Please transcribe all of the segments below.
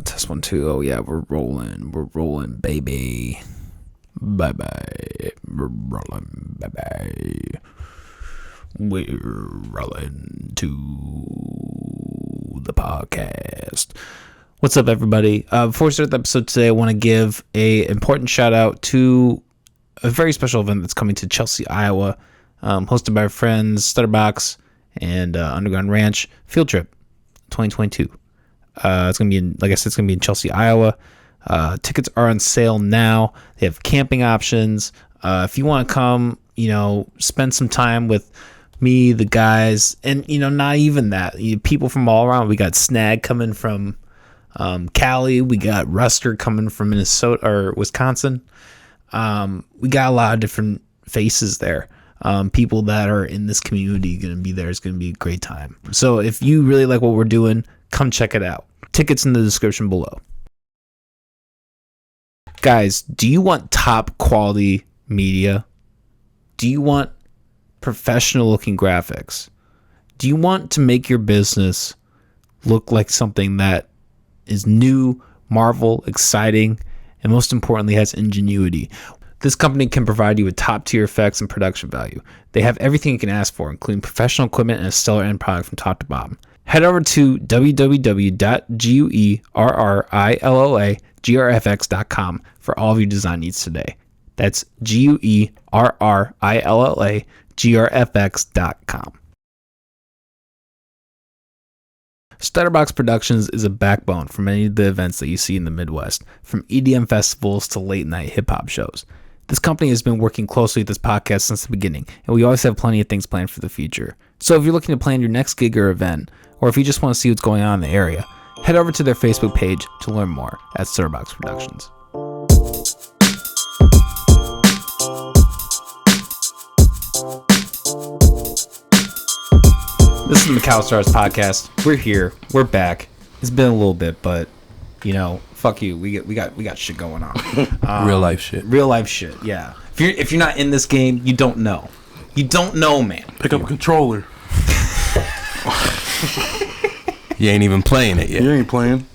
Test 1 2. Oh yeah, we're rolling, baby. Bye. We're rolling, baby. We're rolling to the podcast. What's up, everybody? Before we start the episode today, I want to give a important shout out to a very special event that's coming to Chelsea, Iowa, hosted by our friends Stutterbox and Underground Ranch Field Trip 2022. It's gonna be like I said, it's gonna be in Chelsea, Iowa. Tickets are on sale now. They have camping options. If you want to come, spend some time with me, the guys, and not even that, people from all around. We got Snag coming from Cali. We got Rusker coming from Minnesota or Wisconsin. We got a lot of different faces there. People that are in this community going to be there. It's going to be a great time. So if you really like what we're doing, come check it out. Tickets in the description below. Guys, do you want top quality media? Do you want professional looking graphics? Do you want to make your business look like something that is new, Marvel, exciting, and most importantly has ingenuity? This company can provide you with top tier effects and production value. They have everything you can ask for, including professional equipment and a stellar end product from top to bottom. Head over to www.guerrillagraphics.com for all of your design needs today. That's guerrillagraphics.com. Stutterbox Productions is a backbone for many of the events that you see in the Midwest, from EDM festivals to late-night hip-hop shows. This company has been working closely with this podcast since the beginning, and we always have plenty of things planned for the future. So if you're looking to plan your next gig or event, or if you just want to see what's going on in the area, head over to their Facebook page to learn more at Stutterbox Productions. This is the Macau Stars podcast. We're here. We're back. It's been a little bit, but fuck you. We got shit going on. Real life shit. Real life shit. Yeah. If you're not in this game, you don't know. You don't know, man. Pick up a controller. You ain't even playing it yet. You ain't playing.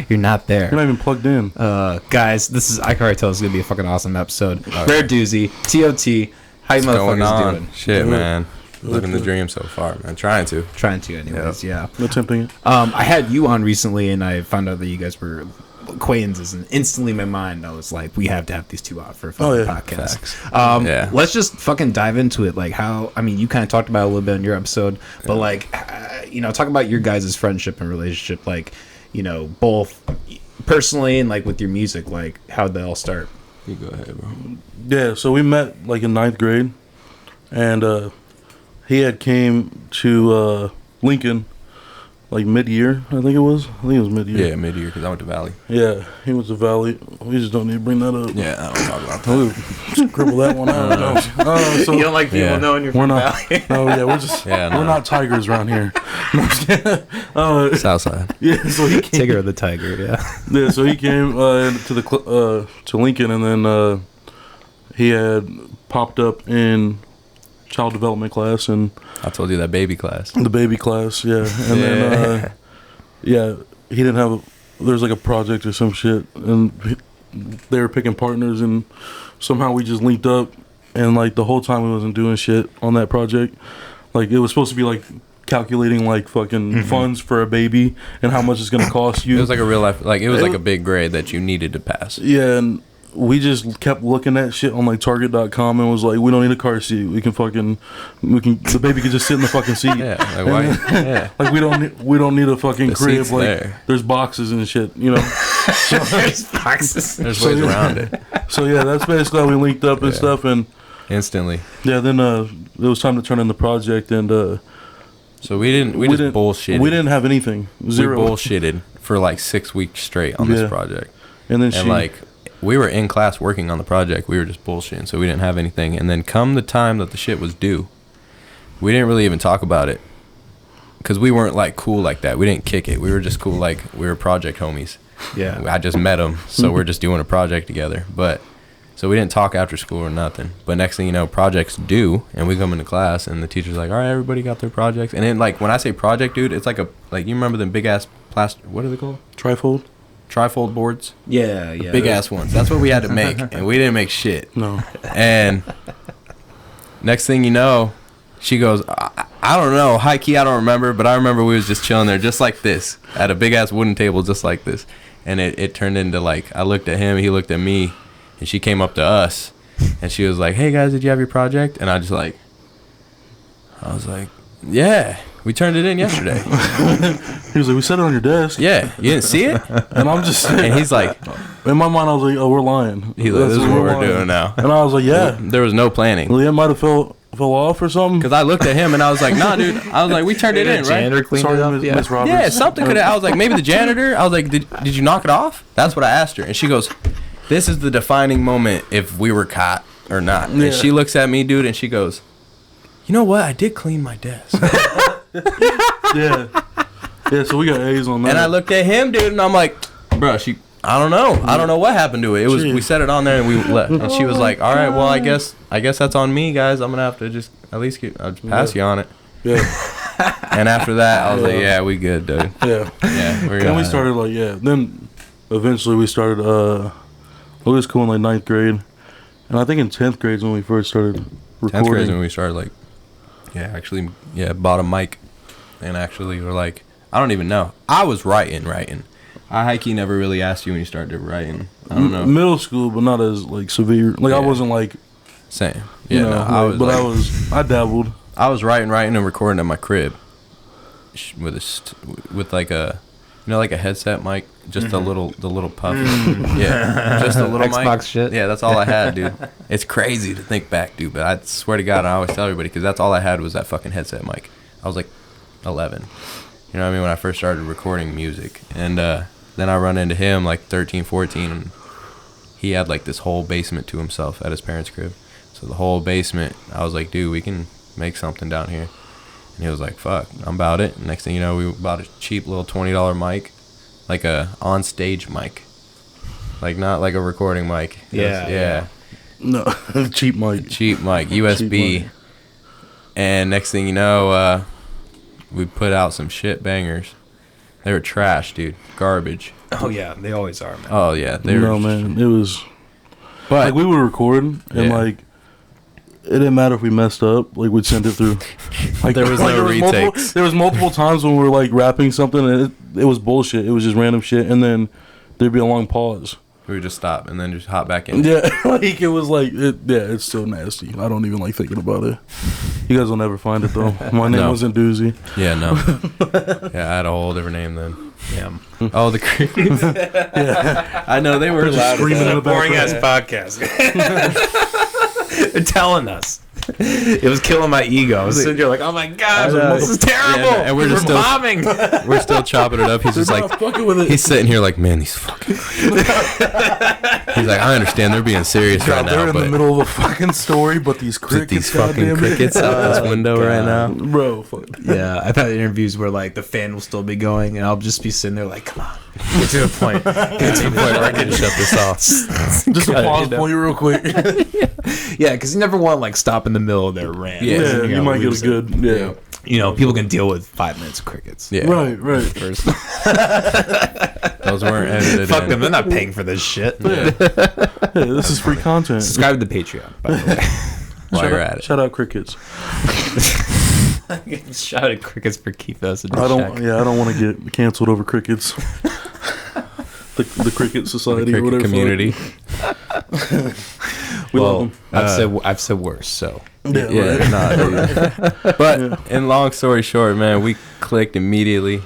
You're not there. You're not even plugged in. Guys, I can already tell this is gonna be a fucking awesome episode. Rare Doozy T.O.T. How you motherfuckers doing? Shit, man. Living the dream so far, man. Trying to anyways. Yeah. Attempting it. I had you on recently, and I found out that you guys were acquaintances, and instantly in my mind I was like, we have to have these two out for a fucking podcast. Let's just fucking dive into it. Like, you kind of talked about it a little bit in your episode, but talk about your guys' friendship and relationship, both personally and with your music. How'd they all start? You go ahead, bro. Yeah, so we met in ninth grade, and he had came to Lincoln mid-year, I think it was mid-year. Yeah, mid-year, because I went to Valley. Yeah, he went to Valley. We just don't need to bring that up. Yeah, I don't talk about that. Scribble that one out. So you don't like people knowing you're from Valley? No, yeah, we're not tigers around here. Southside. Yeah, so he came. Tigger the tiger, yeah. Yeah, so he came to Lincoln, and then he had popped up in child development class, and I told you that baby class. The baby class, yeah. And then he didn't have there's a project or some shit, and they were picking partners, and somehow we just linked up, and the whole time we wasn't doing shit on that project. It was supposed to be calculating fucking funds for a baby and how much it's gonna cost you. It was a real life, it was a big grade that you needed to pass. Yeah, and we just kept looking at shit on Target.com and was we don't need a car seat. The baby can just sit in the fucking seat. Yeah, why? Yeah. We don't need a fucking the crib. There. There's boxes and shit, So, there's boxes. There's ways around it. So yeah, that's basically how we linked up and stuff, and instantly. Yeah, then it was time to turn in the project, and so we just bullshitted. We didn't have anything. Zero. We bullshitted for 6 weeks straight on this project, and then we were in class working on the project. We were just bullshitting, so we didn't have anything. And then come the time that the shit was due, we didn't really even talk about it because we weren't cool like that. We didn't kick it. We were just cool we were project homies. Yeah. I just met him, so we're just doing a project together. But so we didn't talk after school or nothing. But next thing you know, projects due, and we come into class, and the teacher's like, all right, everybody got their projects. And then when I say project, dude, it's you remember them big ass plastic, what are they called? trifold boards. Yeah. Big ass ones. That's what we had to make, and we didn't make shit. No. And next thing you know, she goes, I don't know, high key, I don't remember, but I remember we was just chilling there, just like this, at a big ass wooden table, just like this. And it turned into like, I looked at him, he looked at me, and she came up to us, and she was like, hey guys, did you have your project? And I was like, yeah, we turned it in yesterday. He was like, we set it on your desk. Yeah, you didn't see it? And I'm just And he's like, in my mind, I was like, oh, we're lying. this is what we're doing now. And I was like, yeah. There was no planning. Well, it might have fell off or something. Because I looked at him and I was like, nah, dude. I was like, we turned it in, right? Janitor cleaned Sorry, it up. Miss Roberts. Yeah, something could have. I was like, maybe the janitor. I was like, did you knock it off? That's what I asked her. And she goes, this is the defining moment if we were caught or not. Yeah. And she looks at me, dude, and she goes, you know what? I did clean my desk. Yeah. Yeah, so we got A's on that. And I looked at him, dude, and I'm like, bro, I don't know. I don't know what happened to it. We set it on there and we left. And she was like, all right, well, I guess that's on me, guys. I'm going to have to just at least I'll just pass you on it. Yeah. And after that, I was like, yeah, we good, dude. Yeah. Yeah, we're good. Then we started then eventually we started, we was cool in like 9th grade. And I think in 10th grade is when we first started recording. 10th grade is when we started bought a mic. And actually were like, I don't even know. I was writing. I high-key never really asked you when you started writing. I don't know. Middle school, but not as like severe. Like I wasn't like same. you Yeah, know, no, like, I dabbled. I was writing and recording at my crib with like a like a headset mic, just the little puff. Yeah, just a little Xbox mic. shit. Yeah, that's all I had, dude. It's crazy to think back, dude, but I swear to God, I always tell everybody because that's all I had was that fucking headset mic. I was like 11. You know what I mean? When I first started recording music. And then I run into him like 13, 14, and he had like this whole basement to himself at his parents' crib. So the whole basement, I was like, dude, we can make something down here. And he was like, fuck, I'm about it. And next thing you know, we bought a cheap little $20 mic, like a on-stage mic. Like not like a recording mic. Yeah. No, cheap mic. Cheap mic, USB. Cheap mic. And next thing you know, we put out some shit bangers. They were trash, dude. Garbage. Oh yeah, they always are, man. Oh yeah, they No, were. man, it was. But Like we would record and like it didn't matter if we messed up. Like we'd send it through. Like There was no retakes. There was multiple times when we were like rapping something and it was bullshit. It was just random shit, and then there'd be a long pause. we would just stop and then just hop back in. Yeah, like it was like it's still nasty. I don't even like thinking about it. You guys will never find it though. My name wasn't Doozy. Yeah, no. Yeah, I had a whole different name then. Yeah. Oh, the crickets. Yeah, I know they were just loud. screaming in the Boring ass background. podcast. They're telling us. It was killing my ego. I was sitting here like, oh my god, this is terrible. Yeah, and we're just still bombing. We're still chopping it up. He's just They're like not fucking with it. he's sitting here like, man, these fucking. He's like, I understand they're being serious right They're now, in the but middle of a fucking story, but these crickets, these fucking goddamn it. crickets out this window right now. Bro. Fuck. Yeah, I've had interviews where like the fan will still be going, and I'll just be sitting there like, come on, get to the point. Get to the point where I can Shut this off. Just a pause for you real quick. Yeah, because you never want to like stop in the middle of their rant. Yeah, You might get a good. Yeah. You know, people can deal with 5 minutes of crickets. Yeah, Right. First, those weren't edited. fuck in. them. They're not paying for this shit. Yeah, this is free content. Subscribe to the Patreon, by the way. While you're at it. Shout out crickets. Shout out crickets for keeping us in I check. don't want to get canceled over crickets. the cricket society The or whatever. cricket community. We love them. I've said worse. So Yeah, Yeah, right. nah, dude. But in long story short, man, we clicked immediately.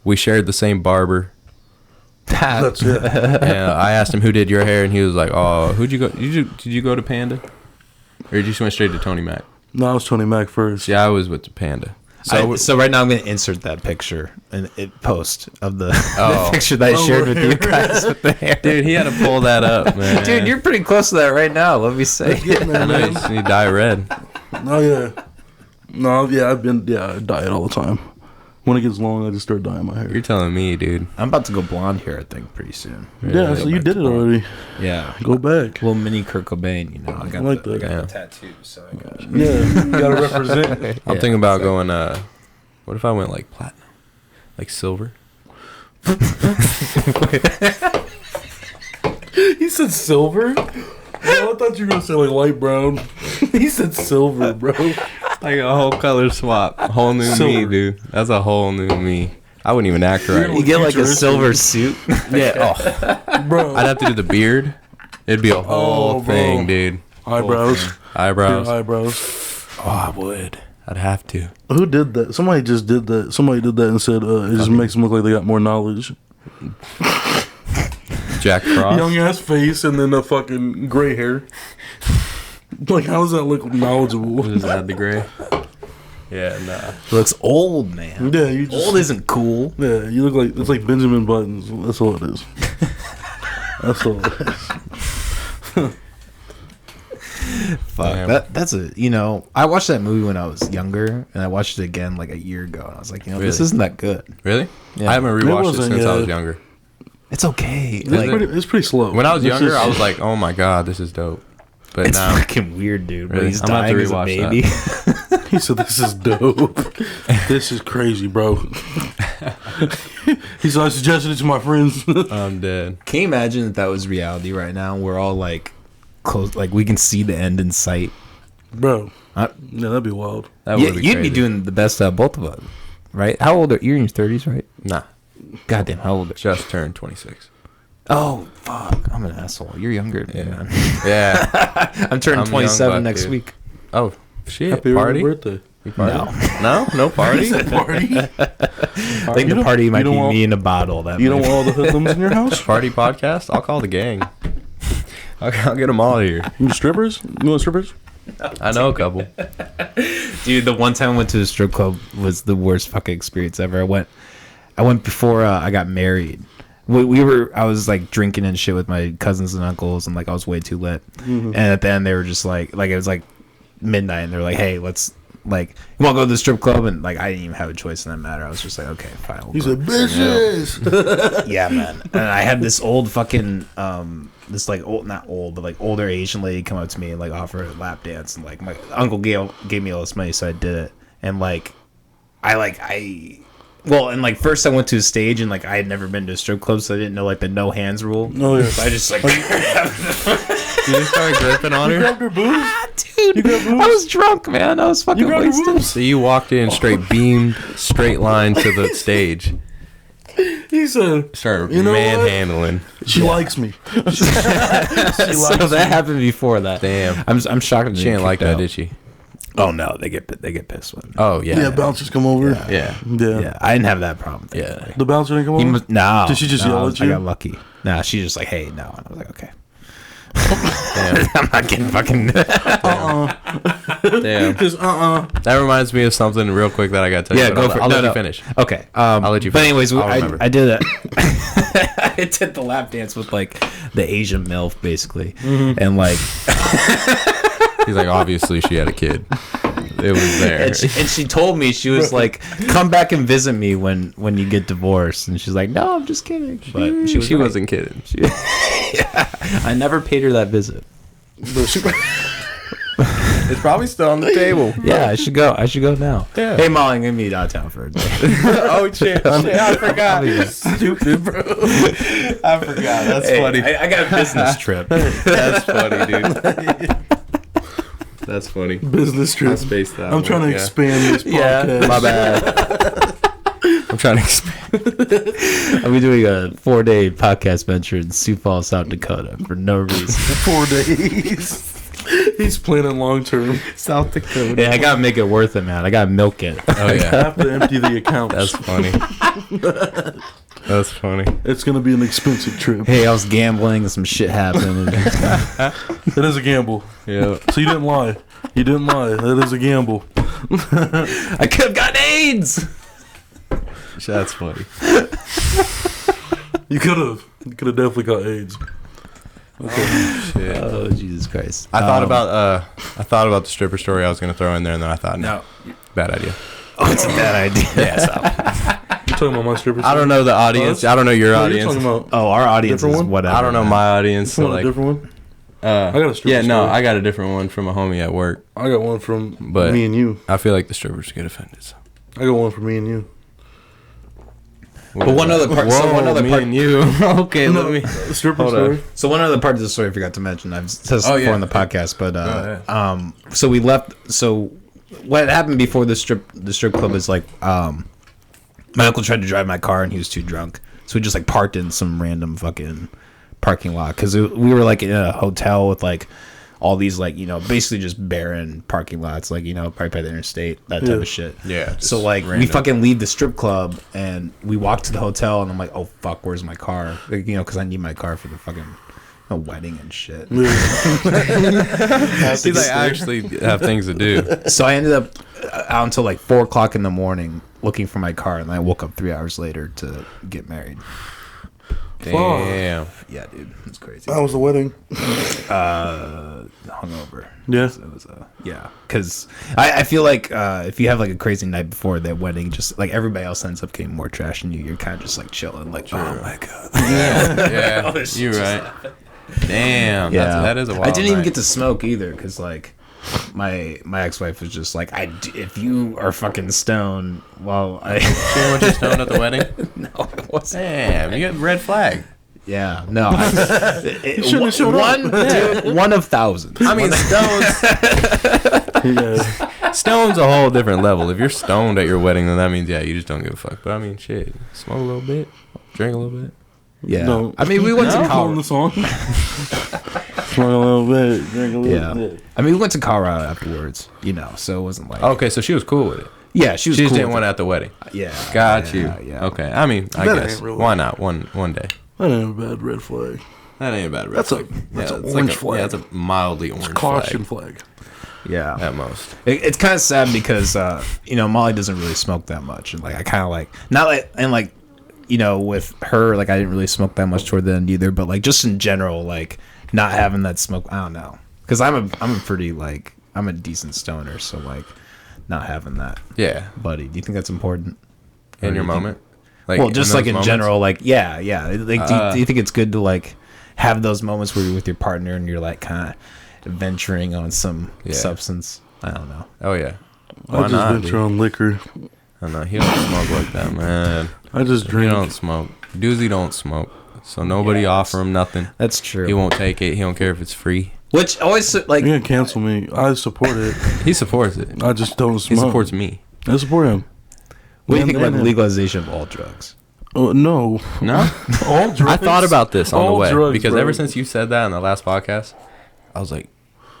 We shared the same barber. That's it. And I asked him who did your hair, and he was like, "Oh, who'd you go? Did you go to Panda, or you just went straight to Tony Mac?" No, I was Tony Mac first. Yeah, I was with the Panda. So right now I'm going to insert that picture and post of the, Oh. the picture that I shared with you guys with the hair. Dude, he had to pull that up, man. Dude, you're pretty close to that right now. Let me say. Getting there, I know, man. you dye red. Oh yeah. No, yeah, I dye it all the time. When it gets long, I just start dyeing my hair. You're telling me, dude. I'm about to go blonde here, I think, pretty soon. Yeah, so you did it already. Yeah. Go back. Little mini Kurt Cobain, you know. I got like the, I that. got the tattoo, so I got you. Yeah, you gotta represent. I'm thinking about going. What if I went like platinum, like silver? He said silver? Oh, I thought you were going to say like light brown. He said silver, bro. Like a whole color swap. A whole new me, Silver. dude. That's a whole new me. I wouldn't even act right. You get like a Futuristic. silver suit. Yeah. Oh. Bro. I'd have to do the beard. It'd be a whole Oh, bro. thing, dude. Eyebrows. Eyebrows. Your eyebrows. Oh, I would. I'd have to. Who did that? Somebody just did that. Somebody did that and said it just makes them look like they got more knowledge. Jack Frost. Young ass face and then the fucking gray hair. Like, how does that look knowledgeable? Just add the gray. Yeah, nah. Looks old, man. Yeah, you just, Old isn't cool. yeah, you look like it's like Benjamin Buttons. That's all it is. That's all it is. Fuck. Damn. That's a, you know, I watched that movie when I was younger, and I watched it again like a year ago, and I was like, you know, this Really? isn't that good. Really? Yeah. I haven't It rewatched it wasn't, since I was yeah. younger. It's okay. It's, Like, it's pretty slow. When I was It's younger, just- I was like, oh my god, this is dope. But it's now, fucking weird, dude. When Really? he's I'm gonna have dying to as a rewatch baby. He said, "This is dope. This is crazy, bro." He said, "I suggested it to my friends." I'm dead. Can you imagine if that was reality right now? We're all like close, like we can see the end in sight. Bro, Uh, yeah, that'd be wild. That Yeah, would be you'd crazy. be doing the best out of both of us, right? How old are you? You're in your 30s, right? Nah, Goddamn, how old are you? just turned 26. Oh, fuck. I'm an asshole. You're younger than me, Yeah. man. Yeah. I'm turning I'm 27 young buck, next dude. week. Oh shit! Happy Party? early birthday. You party? No. No party. Party? I think You the don't- party might you don't be want- me in a bottle. That You don't might- want all the hoodlums in your house? Party podcast. I'll call the gang. I'll get them all here. You strippers? You want strippers? I know a couple. Dude, the one time I went to a strip club was the worst fucking experience ever. I went before I got married. I was like drinking and shit with my cousins and uncles, and like I was way too lit. And at the end, they were just like it was like midnight, and they're like, "Hey, let's like, you want to go to the strip club?" And like I didn't even have a choice in that matter. I was just like, "Okay, fine." We'll He go." said, "Bitches." Yeah, man. And I had this old fucking this like old, not old, but like older Asian lady come up to me and like offer a lap dance, and like my uncle gave me all this money, so I did it. And like and like first I went to a stage, and like I had never been to a strip club, so I didn't know like the no hands rule. Oh, yeah. So I just like You just started gripping on You her. grabbed her boobs? dude, grabbed boobs? I was drunk, man. I was fucking You grabbed her wasted. boobs? So you walked in straight beamed, straight line to the stage. He said, Started You know what? manhandling. "She likes me." So that happened before that. Damn. I'm shocked. She didn't like that, did she? Oh no, they get pissed with me. Oh yeah. Yeah, bouncers come over. Yeah. Yeah. Yeah, I didn't have that problem. Yeah. The bouncer didn't come He over? must, no. Did she just no, yell at I you? got lucky. Nah, she just like, hey, no. And I was like, okay. Damn. I'm not getting fucking. Damn. Just, That reminds me of something real quick that I got to tell you. Yeah, but go I'll, for it. I'll No, let no. you finish. Okay. I'll let you But finish. anyways, I'll remember. I did it. I did the lap dance with like the Asian MILF basically, and like, He's like, obviously she had a kid. It was there. and she told me, she was like, come back and visit me when you get divorced, and she's like, no, I'm just kidding. But she right. wasn't kidding. I never paid her that visit. It's probably still on the table. Yeah, I should go. I should go now. Yeah. Hey, Molly, I'm gonna meet out of town for a day. Oh shit! I forgot. stupid, bro. I forgot. That's Hey, funny. I got a business trip. That's funny, dude. That's funny. Business I trip. spaced that. I'm trying to expand this podcast. Yeah, my bad. I'm trying to expand. I'll be doing a 4-day podcast venture in Sioux Falls, South Dakota for no reason. 4 days. He's planning long term. South Dakota. Yeah, I gotta make it worth it, man. I gotta milk it. Oh I yeah, have to empty the accounts. that's funny. That's funny. It's going to be an expensive trip. Hey, I was gambling and some shit happened. It is a gamble. Yeah. So you didn't lie. You didn't lie. That is a gamble. I could have gotten AIDS. That's funny. You could have. You could have definitely got AIDS. Shit. Oh Jesus Christ! I thought about the stripper story I was gonna throw in there, and then I thought, no, bad idea. Oh, it's a bad idea. Yeah, stop. You're talking about my strippers? I don't know the audience. I don't know your No, you're audience. talking about Oh, our audience Different is one? whatever. I don't know man. my audience. So a like, different one. I got a stripper Yeah, no, story. I got a different one from a homie at work. I got one from But- me and you. I feel like the strippers get offended. So. I got one from me and you. But one other part. Whoa, So one other me part. and you. Okay, let me. Stripper Hold story. on. So one other part of the story I forgot to mention. I've said this before on the podcast, but ahead. so we left. So what happened before the strip club is like, my uncle tried to drive my car and he was too drunk, so we just like parked in some random fucking parking lot because we were like in a hotel with like all these like, you know, basically just barren parking lots, like, you know, right by the interstate, that type of shit. Yeah. So like we fucking leave the strip club and we walk to the hotel and I'm like, oh fuck, where's my car? Like, you know, because I need my car for the fucking wedding and shit. Yeah. He's like, I actually have things to do. So I ended up out until like 4 o'clock in the morning looking for my car, and I woke up 3 hours later to get married. Damn. Yeah, dude, it's crazy. How was the wedding? Hungover. Yeah. It was yeah, because I feel like if you have like a crazy night before that wedding, just like everybody else ends up getting more trash than you. You're kind of just like chilling, like, oh my god. Yeah, All this shit you're just right. happened. Damn. Yeah, That is a wild I didn't even night. get to smoke either because like my ex-wife was just like, if you are fucking stoned, well, She didn't want you stoned at the wedding? no, it wasn't. Damn, you got red flag. Yeah, no. shouldn't have showed up. Dude, one of thousands. I mean, Yeah. stone's a whole different level. If you're stoned at your wedding, then that means, yeah, you just don't give a fuck. But I mean, shit, smoke a little bit, drink a little bit. Yeah. No. I mean, we went to On Colorado. the song. Smoke a little bit, drink a little Yeah. bit. I mean, we went to Colorado afterwards, you know, so it wasn't like. Okay, so she was cool with it. Yeah, she was She just cool didn't with want it. it at the wedding. Yeah. Got you. Yeah. Okay, I mean, I That guess ain't really- why not one day. That ain't a bad red flag. That ain't a bad red That's flag. that's yeah, an it's orange like flag. Yeah, it's a mildly orange Caution flag flag. Yeah. at most. It's kind of sad because, you know, Molly doesn't really smoke that much. And, like, I kind of like, not like, and like, you know, with her, like, I didn't really smoke that much toward the end either. But, like, just in general, like, not having that smoke, I don't know. Because I'm a pretty, like, I'm a decent stoner. So, like, not having that. Yeah, Buddy, do you think that's important? in Or your do you think- moment. Like, well, just those like in moments? general, like, yeah. Like, do you think it's good to, like, have those moments where you're with your partner and you're, like, kind of venturing on some substance? I don't know. Oh yeah. I Why just not? venture dude? on liquor. I know he don't smoke like that, man. I just He drink. don't smoke. Doozy don't smoke. So nobody offer him nothing. That's true. He won't take it. He don't care if it's free. Which always, like, You're gonna cancel me. I support it. He supports it. I just don't He smoke. supports me. I support him. what do you think Man, about the man. legalization of all drugs? No. No, All drugs. I thought about this on the All way drugs, because bro. ever since you said that in the last podcast, I was like,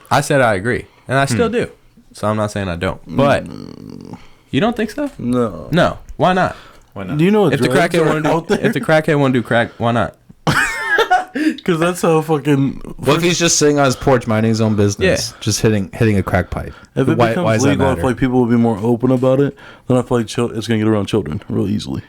I said I agree, and I still do. So I'm not saying I don't, but you don't think so? No. No. Why not? Why not? Do you know what If the drugs crackhead are want to out do, there? if the crackhead want to do crack, why not? Because that's how fucking. What if he's just sitting on his porch minding his own business, just hitting a crack pipe? If it why becomes does that legal, I matter? feel like people will be more open about it. Then I feel like it's gonna get around children real easily.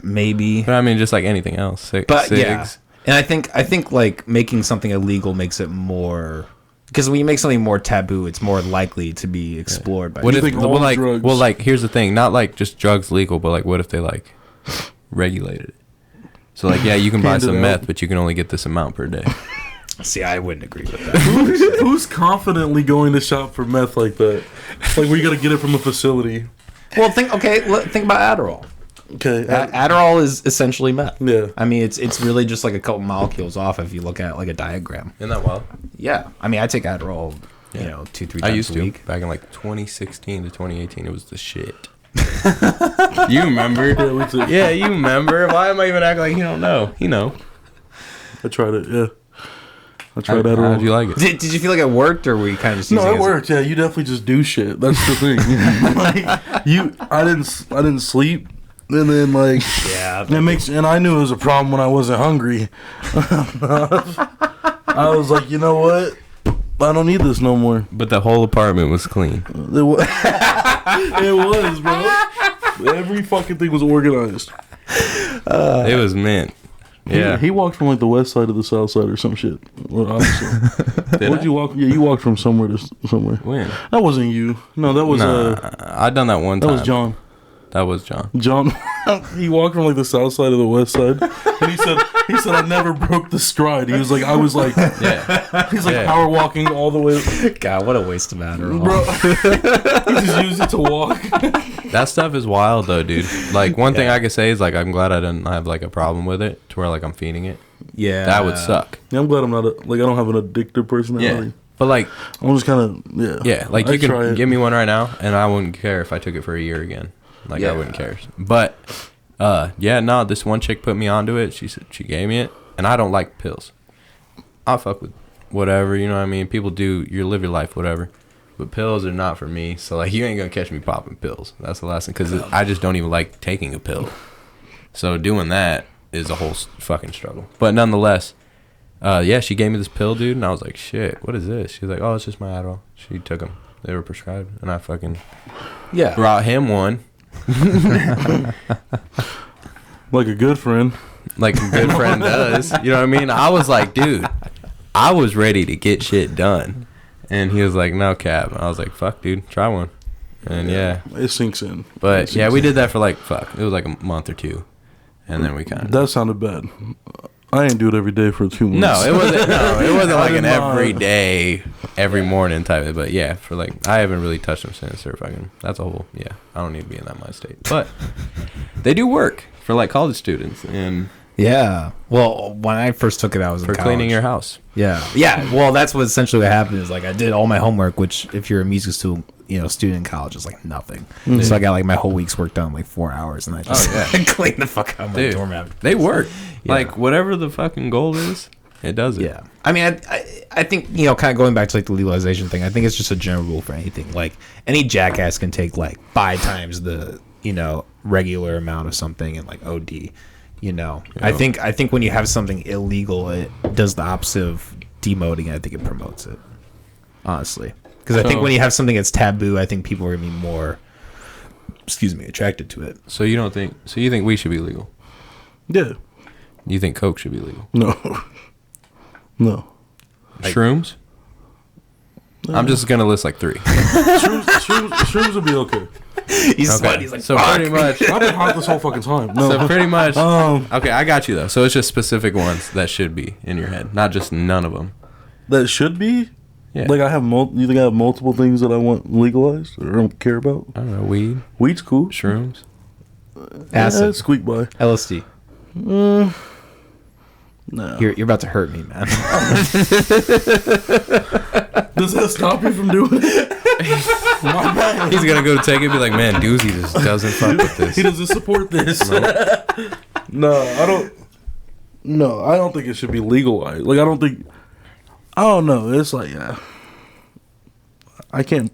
Maybe, But I mean, just like anything else. but Cigs. yeah. And I think like making something illegal makes it more, because when you make something more taboo, it's more likely to be explored by. What You if think all well, like drugs- well like here's the thing, not like just drugs legal, but like what if they like regulated it? So like yeah, you can buy Hand it some out. meth, but you can only get this amount per day. See, I wouldn't agree with that. Who's confidently going to shop for meth like that? Like we gotta get it from a facility. Well, think about Adderall. Okay. Adderall is essentially meth. Yeah. I mean, it's really just like a couple molecules off if you look at like a diagram. Isn't that wild? Yeah. I mean, I take Adderall, you know, 2-3 times I used a to week. back in like 2016 to 2018. It was the shit. You remember? Yeah, you remember. Why am I even acting like you don't know? You know. I tried it. Yeah. I tried How Adderall. did you like it? Did you feel like it worked, or were you kind of just using No, it it as a- worked. Yeah, you definitely just do shit. That's the thing. Like, I didn't sleep, and then like Yeah. and I knew it was a problem when I wasn't hungry. I was like, you know what? I don't need this no more. But the whole apartment was clean. It was, it was, bro. Every fucking thing was organized. It was mint. Yeah. He walked from like the west side to the south side or some shit. Or opposite. Did Where'd I? you walk? Yeah, you walked from somewhere to somewhere. When? That wasn't you. No, that was Nah, I done that one that time. was John. That was John. John, he walked from like the south side to the west side, and he said I never broke the stride. He was like, I was like, Yeah. he's like power walking all the way. God, what a waste of Adderall. Bro, he just used it to walk. That stuff is wild though, dude. Like one thing I could say is like I'm glad I didn't have like a problem with it to where like I'm feeding it. Yeah, That would suck. Yeah, I'm glad I'm not I don't have an addictive personality. Yeah. But like I'm just kind of yeah, like I you try can it. give me one right now and I wouldn't care if I took it for a year again. Like I wouldn't care. But yeah, no, this one chick put me onto it. She said she gave me it, and I don't like pills. I'll fuck with whatever, you know what I mean? People do, you live your life, whatever. But pills are not for me. So like you ain't gonna catch me popping pills. That's the last thing, because I just don't even like taking a pill. So doing that is a whole fucking struggle. But nonetheless, yeah, she gave me this pill, dude, and I was like, shit, what is this? She was like, oh, it's just my Adderall. She took them. They were prescribed, and I fucking brought him one. like a good friend. Like a good friend does. You know what I mean? I was like, dude, I was ready to get shit done. And he was like, no cap. I was like, fuck, dude, try one. And yeah. It sinks in. But yeah, we did that for like, it was like a month or two. And then we kind of. That sounded bad. I ain't do it every day for 2 months. No, it wasn't like an not. every day, every morning type of. But yeah, for like, I haven't really touched them since. Or fucking, that's a whole, yeah. I don't need to be in that mind state. But they do work for like college students and Yeah. Well, when I first took it, I was for in college. cleaning your house. Yeah. Yeah. Well, that's what essentially what happened is like I did all my homework, which if you're a music student, student in college is like nothing. Mm-hmm. So I got like my whole week's work done in like 4 hours, and I just cleaned the fuck out of my Dude, doormat. they work. Yeah. Like whatever the fucking goal is, it does it. Yeah. I mean, I think, kind of going back to like the legalization thing, I think it's just a general rule for anything. Like any jackass can take like 5 times the, regular amount of something and like OD, I think when you have something illegal, it does the opposite of demoting it. I think it promotes it, honestly. Because I think when you have something that's taboo, I think people are going to be more, attracted to it. So you think we should be legal? Yeah. You think coke should be legal? No. No. Shrooms? I'm just gonna list like 3. Shrooms would be okay. He's Okay. sweating. He's like, So fuck. pretty much. I've been hot this whole fucking time. No. So pretty much. Um, Okay, I got you though. So it's just specific ones that should be in your head, not just none of them. that should be. Yeah. Like I have you think I have multiple things that I want legalized or don't care about? I don't know, weed, Weed's cool. shrooms. Acid. Squeak by. LSD. No. You're about to hurt me, man. Does that stop you from doing it? My bad. He's gonna go take it and be like, man, Doozy just doesn't fuck with He this. doesn't support this. No, I don't. No, I don't think it should be legalized. Like I don't know. It's like I can't.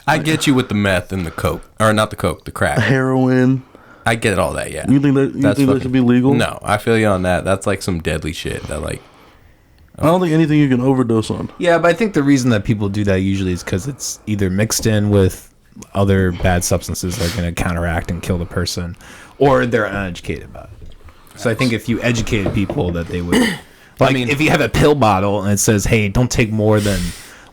I get you with the meth and the coke, or not the coke, the crack. Heroin. I get all that. Yeah. You think that should be legal? No, I feel you on that. That's like some deadly shit. That like. I don't think anything you can overdose on. Yeah, but I think the reason that people do that usually is because it's either mixed in with other bad substances that are going to counteract and kill the person, or they're uneducated about it. So I think if you educated people, that they would. Like, if you have a pill bottle and it says, "Hey, don't take more than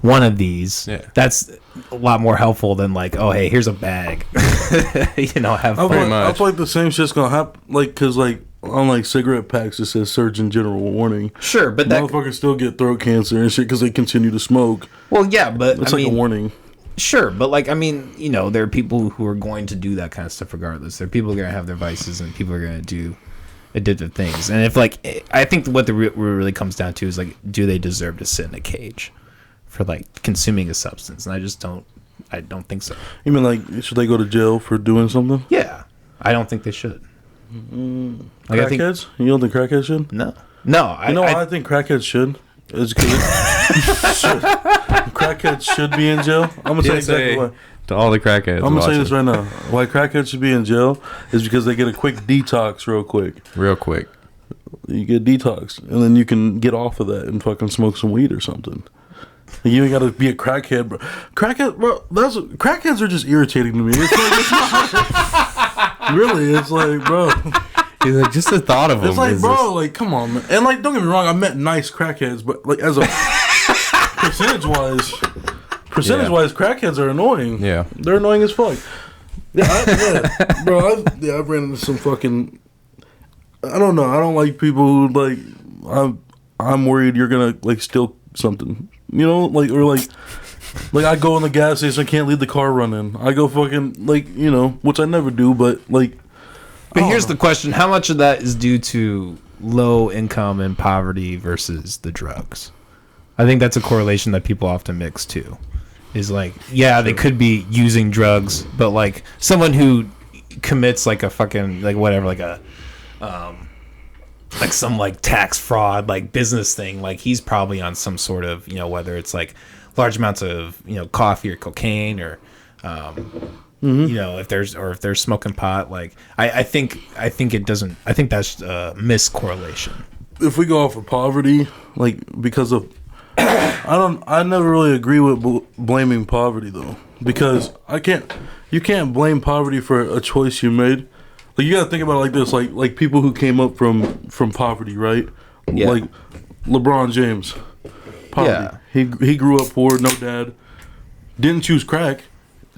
one of these," that's a lot more helpful than like, "Oh, hey, here's a bag." Have I fun. feel like the same shit's gonna happen. Like, cause like on like cigarette packs it says Surgeon General warning. Sure, but that Motherfuckers still get throat cancer and shit because they continue to smoke. well, yeah, but It's like a warning. Sure, but like there are people who are going to do that kind of stuff regardless. There are people who are going to have their vices, and people are going to do addictive things. And if I think what the really comes down to is like, do they deserve to sit in a cage for like consuming a substance? And I don't think so. You mean like should they go to jail for doing something? Yeah, I don't think they should. Like, I think Crackheads? You don't think crackheads should? no. I think crackheads should. Is because crackheads should be in jail. I'm gonna say exactly why. To all the crackheads. I'm gonna say watching. this right now. Why crackheads should be in jail is because they get a quick detox real quick. Real quick. You get detox, and then you can get off of that and fucking smoke some weed or something. You ain't gotta be a crackhead, bro. Crackheads are just irritating to me. It's like, really, it's like, bro. He's like, just the thought of him. It's like, bro, like, come on, man. And like, don't get me wrong, I met nice crackheads, but like, as a percentage wise, crackheads are annoying. Yeah. They're annoying as fuck. Bro. I've ran into some fucking. I don't know. I don't like people who like. I'm worried you're gonna like steal something. You know, like or like I go in the gas station, I can't leave the car running. I go fucking like which I never do, but like. But here's the question: how much of that is due to low income and poverty versus the drugs? I think that's a correlation that people often mix too. Is like, yeah, they could be using drugs, but like someone who commits like a fucking like whatever, like a like some like tax fraud, like business thing, like he's probably on some sort of whether it's like large amounts of coffee or cocaine or if they're smoking pot, like I think it doesn't. I think that's a miscorrelation. If we go off of poverty, like because of, I never really agree with blaming poverty though, because you can't blame poverty for a choice you made. Like you gotta think about it like this, like people who came up from poverty, right? Yeah. Like LeBron James, poverty. Yeah. He grew up poor, no dad, didn't choose crack.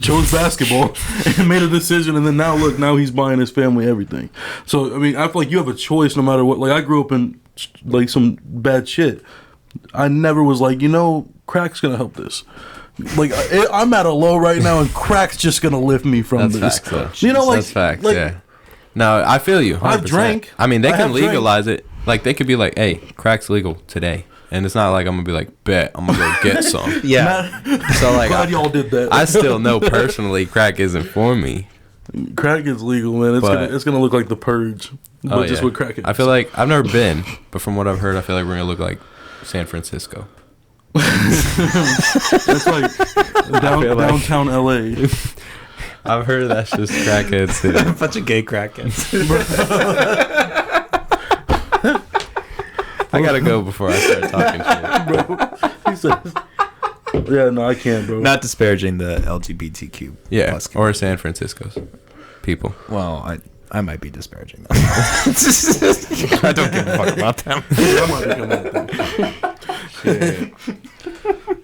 Chose basketball and made a decision, and then now he's buying his family everything. So I mean, I feel like you have a choice no matter what. Like I grew up in like some bad shit. I never was like, crack's gonna help this. Like I'm at a low right now, and crack's just gonna lift me from this. Facts, that's facts. Like, yeah. No, I feel you. 100%. I've drank. I mean, they can legalize it. Like they could be like, "Hey, crack's legal today." And it's not like I'm gonna be like, bet I'm gonna go get some. Yeah. So like, glad y'all did that. I still know personally, crack isn't for me. Crack is legal, man. It's gonna look like The Purge, but just with crack. I feel like I've never been, but from what I've heard, I feel like we're gonna look like San Francisco. It's like downtown LA. I've heard that's just crackheads too. A bunch of gay crackheads. I gotta go before I start talking shit. Bro, he says, yeah, no, I can't, bro. Not disparaging the LGBTQ. Yeah, plus or San Francisco's people. Well, I might be disparaging them. I don't give a fuck about them. Yeah.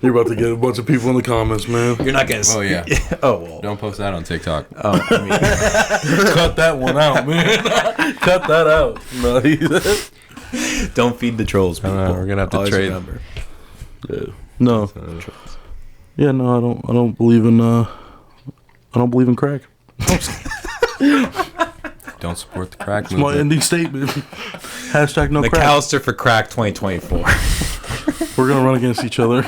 You're about to get a bunch of people in the comments, man. You're not gonna. Oh yeah. Oh well. Don't post that on TikTok. Oh, I mean, cut that one out, man. Cut that out. No, don't feed the trolls, people. We're gonna have to trade. Remember. Yeah. No. Yeah, no, I don't believe in crack. Don't support the crack It's movement. my ending statement. Hashtag no crack. McAllister for crack 2024. We're gonna run against each other.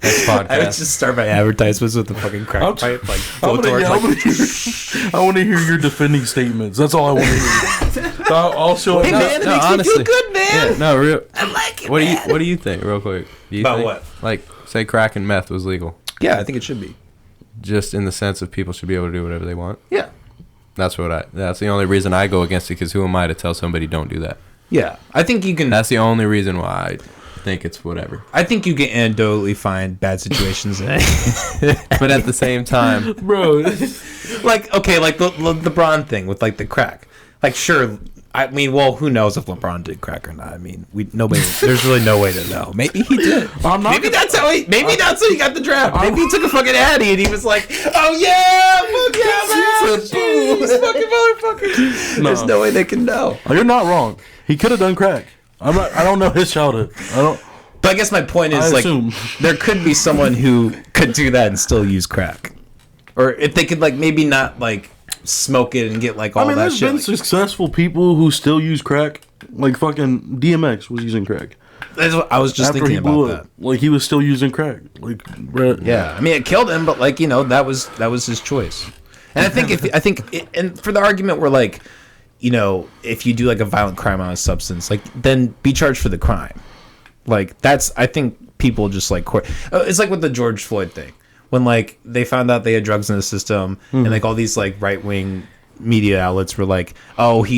Next podcast. I would just start my advertisements with the fucking crack pipe, like I want to hear your defending statements. That's all I want to hear. I'll show Hey it. man, it makes me feel good, man. Yeah, no, real. I like it. What do you think, real quick? Do you About think, what? Like, say crack and meth was legal, Yeah, I think it should be. just in the sense of people should be able to do whatever they want. Yeah. That's the only reason I go against it. Because who am I to tell somebody don't do that? Yeah, I think you can. That's the only reason why I think it's whatever. I think you can anecdotally find bad situations in it. But at the same time, Bro. Like, okay, like the LeBron thing with like the crack. Like, sure. I mean, well, who knows if LeBron did crack or not? I mean, there's really no way to know. Maybe he did. Maybe that's how he got the draft. Maybe he took a fucking Addy and he was like, "Oh yeah, fuck yeah, man, these fucking motherfuckers." No. There's no way they can know. You're not wrong. He could have done crack. I don't know his childhood. But I guess my point is, like, there could be someone who could do that and still use crack, or if they could, like, maybe not like smoke it and get like all that there's shit. been successful people who still use crack. Like fucking DMX was using crack. That's what I was just thinking about that. Like he was still using crack. Like yeah, I mean it killed him, but like that was his choice. And I think and for the argument where like if you do like a violent crime on a substance, like then be charged for the crime. Like that's I think people just like it's like with the George Floyd thing. When like they found out they had drugs in the system and like all these like right wing media outlets were like, oh, he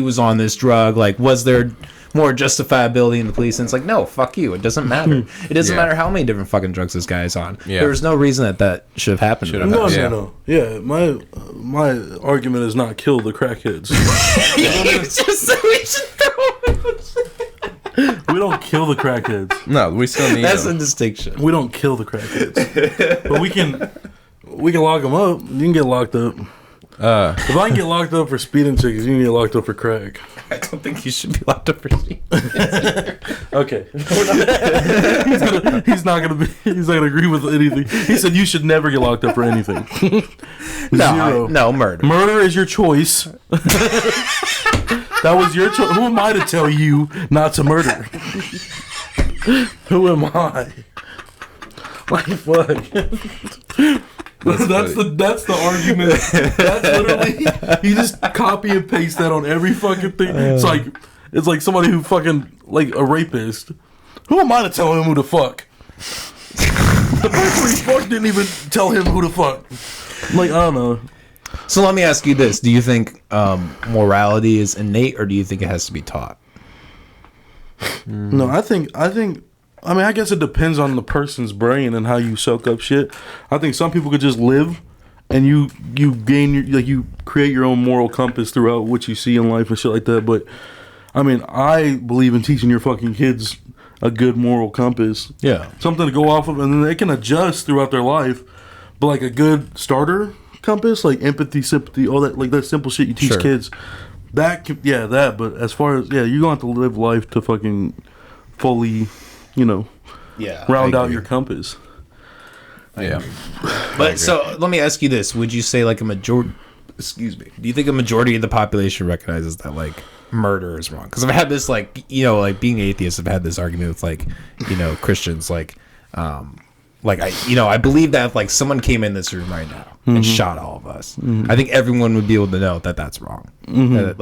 was on this drug, like was there more justifiability in the police? And it's like, no, fuck you, it doesn't matter. It doesn't matter how many different fuking drugs this guy is on. There was no reason that should have happened. No. Yeah, my argument is not kill the crackheads. We don't kill the crackheads. no, we still need That's them. a distinction. We don't kill the crackheads. But we can lock them up. You can get locked up. If I can get locked up for speeding tickets, you can get locked up for crack. I don't think you should be locked up for Okay. He's not gonna agree with anything. He said you should never get locked up for anything. Zero. No, murder. Murder is your choice. That was your choice. Who am I to tell you not to murder? Who am I? Like, fuck. That's the argument. That's literally, you just copy and paste that on every fucking thing. It's like somebody who fucking, like a rapist. Who am I to tell him who to fuck? The person he fucked didn't even tell him who to fuck. Like, I don't know. So let me ask you this: do you think morality is innate, or do you think it has to be taught? No, I think. I mean, I guess it depends on the person's brain and how you soak up shit. I think some people could just live, and you gain you create your own moral compass throughout what you see in life and shit like that. But I mean, I believe in teaching your fucking kids a good moral compass. Yeah, something to go off of, and then they can adjust throughout their life. But like a good starter compass, like empathy, sympathy, all that, like that simple shit you teach kids. That But as far as you're going to have to live life to fucking fully, round out your compass. Yeah. But so let me ask you this: would you say like a majority? Excuse me. Do you think a majority of the population recognizes that like murder is wrong? Because I've had this like being atheist, I've had this argument with like Christians like I believe that if like someone came in this room right now and shot all of us, I think everyone would be able to know that that's wrong. That,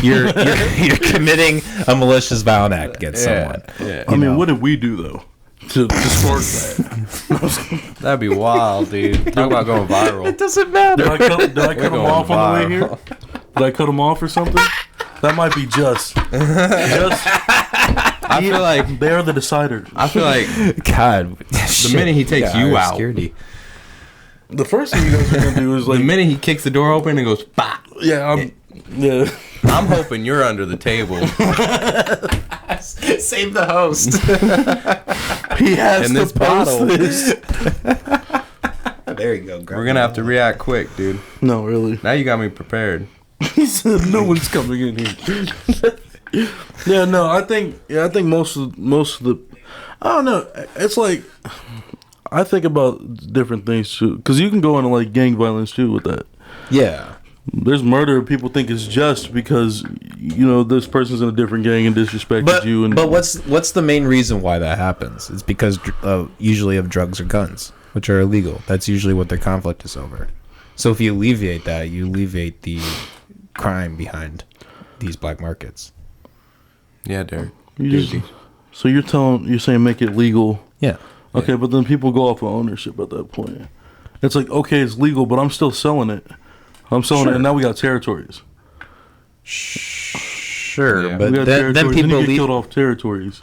you're committing a malicious violent act against someone. Yeah. I mean, what did we do though to spark that? That'd be wild, dude. Talk about going viral. It doesn't matter. Did I cut him off on the way here? Did I cut him off or something? That might be just. I feel like they're the deciders. I feel like God, the minute he takes you out, security. The first thing you guys are gonna do is like the minute he kicks the door open and goes, bah. I'm hoping you're under the table. Save the host. He has in to this post bottle. this. There you go. We're gonna have to react quick, dude. No, really. Now you got me prepared. He said no one's coming in here. I think most of the I don't know. It's like I think about different things too, because you can go into like gang violence too with that. Yeah. There's murder people think is just because this person's in a different gang and disrespected you. But what's the main reason why that happens? It's because usually of drugs or guns, which are illegal. That's usually what their conflict is over. So if you alleviate that, you alleviate the crime behind these black markets. Yeah, Derek. So you're saying make it legal? Yeah. Okay, but then people go off of ownership at that point. It's like, okay, it's legal, but I'm still selling it. I'm selling it, and now we got territories. Sure, Yeah. but then Then people you get killed off territories,